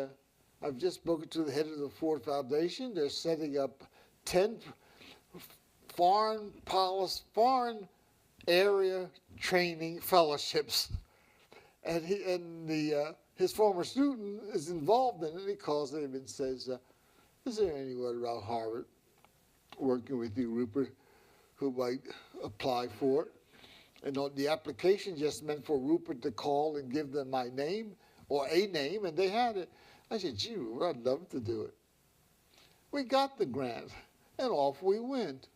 I've just spoken to the head of the Ford Foundation. They're setting up 10 foreign area training fellowships. And his former student is involved in it. He calls him and says, is there anyone around Harvard working with you, Rupert, who might apply for it? And the application just meant for Rupert to call and give them my name or a name, and they had it. I said, gee, Rupert, I'd love to do it. We got the grant, and off we went.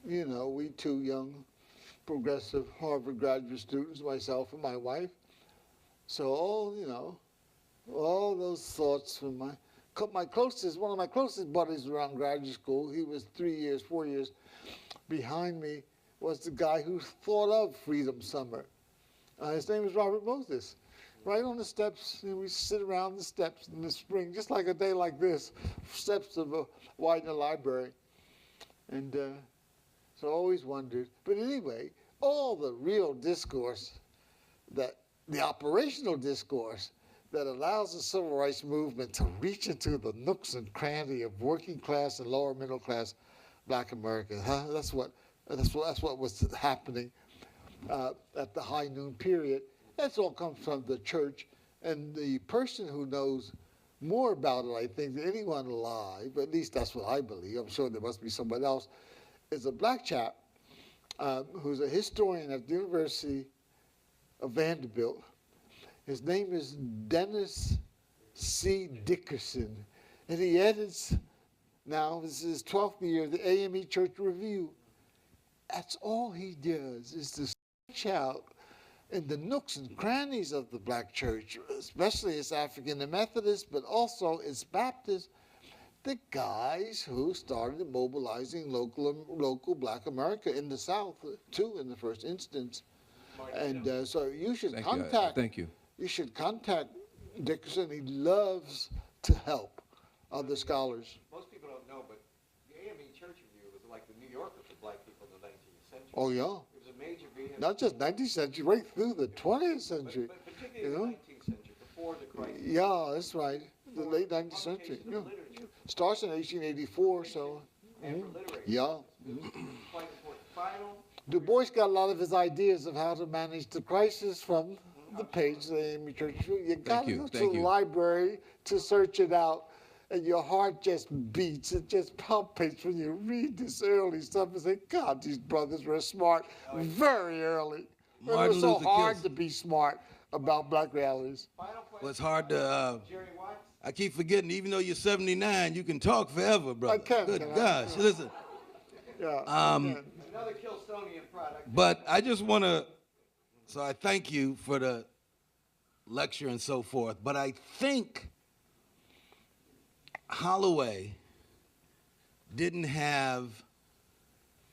We 2 young progressive Harvard graduate students, myself and my wife. So all those thoughts from one of my closest buddies around graduate school, he was 4 years behind me, was the guy who thought of Freedom Summer. His name is Robert Moses. right on the steps, and we sit around the steps in the spring, just like a day like this, steps of a Widener library. And so I always wondered. But anyway, all the real discourse, the operational discourse that allows the civil rights movement to reach into the nooks and crannies of working class and lower middle class Black America. That's what was happening at the high noon period. That's all comes from the church, and the person who knows more about it, I think, than anyone alive, at least that's what I believe, I'm sure there must be someone else, is a black chap who's a historian at the University of Vanderbilt. His name is Dennis C. Dickerson, and he edits now, this is his 12th year, the AME Church Review. That's all he does, is to search out in the nooks and crannies of the black church, especially its African and Methodist, but also its Baptist, the guys who started mobilizing local Black America in the South, too, in the first instance. And so you should Thank you. You should contact Dickerson. He loves to help other scholars. Most people don't know, but the AME Church Review was like the New Yorker for black people in the 19th century. Oh, yeah. It was a major vehicle. Not just 19th century, right through the 20th century. But particularly in the 19th century, before the crisis. Yeah, that's right. The late 19th century. Yeah. Starts in 1884, so. And for literature. Yeah. Quite important. Final. Du Bois got a lot of his ideas of how to manage the crisis from the page of the AME Church Review. You got to go to the library to search it out, and your heart just beats. It just palpitates when you read this early stuff and say, God, these brothers were smart very early. It was so hard to be smart about black realities. Well, it's hard to, I keep forgetting, even though you're 79, you can talk forever, brother. I can. Good gosh, listen. Yeah. Another Kilsonian product. But I just want to, so I thank you for the lecture and so forth, but I think Holloway didn't have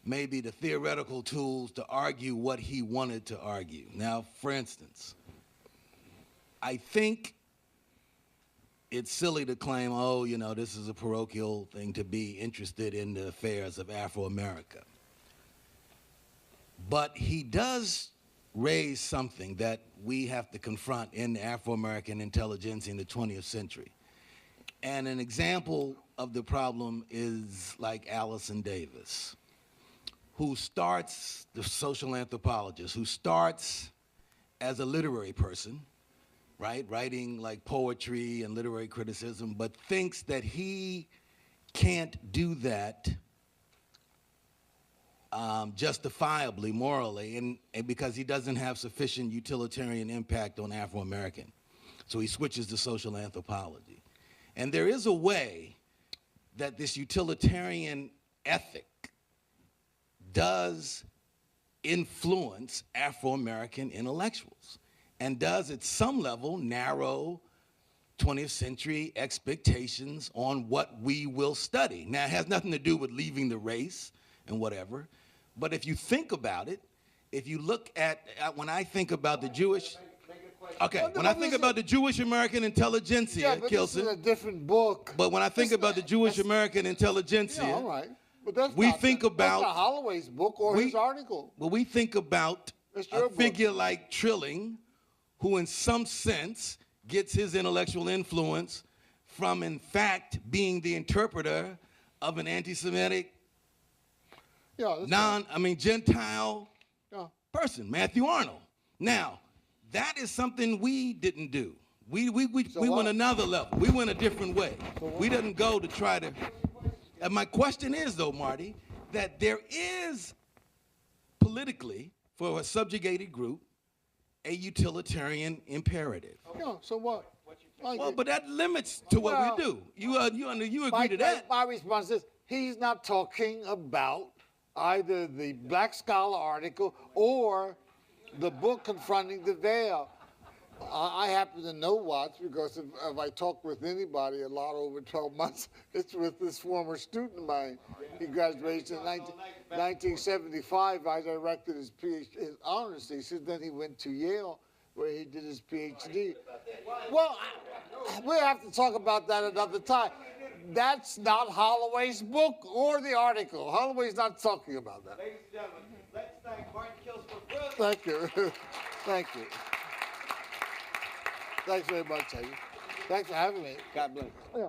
maybe the theoretical tools to argue what he wanted to argue. Now, for instance, I think it's silly to claim, oh, you know, this is a parochial thing to be interested in the affairs of Afro-America. But he does raise something that we have to confront in the Afro-American intelligentsia in the 20th century. And an example of the problem is like Allison Davis, who starts, the social anthropologist, who starts as a literary person, right, writing like poetry and literary criticism, but thinks that he can't do that justifiably, morally, and because he doesn't have sufficient utilitarian impact on Afro-American. So he switches to social anthropology. And there is a way that this utilitarian ethic does influence Afro-American intellectuals and does at some level narrow 20th century expectations on what we will study. Now, it has nothing to do with leaving the race and whatever, but if you think about it, if you look at, when I think about the Jewish, okay, when I think about the Jewish American intelligentsia, Kilson, this is a different book. But when I think about the Jewish American intelligentsia, yeah, all right. But that's we not think about that's not Holloway's book or his article. Well, we think about a figure like Trilling, who in some sense gets his intellectual influence from, in fact, being the interpreter of an anti-Semitic, Gentile person, Matthew Arnold. Now, that is something we didn't do. We went another level. We went a different way. We didn't go to try to. And my question is, though, Marty, that there is politically, for a subjugated group, a utilitarian imperative. Yeah, so what? Well, but that limits to what we do. You agree to that? My response is, he's not talking about either the Black Scholar article or the book confronting the veil. I happen to know Watts because if I talk with anybody a lot over 12 months, it's with this former student of mine. He graduated in 1975. I directed his PhD, his honors thesis. Then he went to Yale. where he did his PhD. Well, we'll have to talk about that another time. That's not Holloway's book or the article. Holloway's not talking about that. Ladies and gentlemen, let's thank Martin Kilson for brilliant. Thank you. Thank you. Thanks very much, Eddie. Thanks for having me. God bless. Yeah.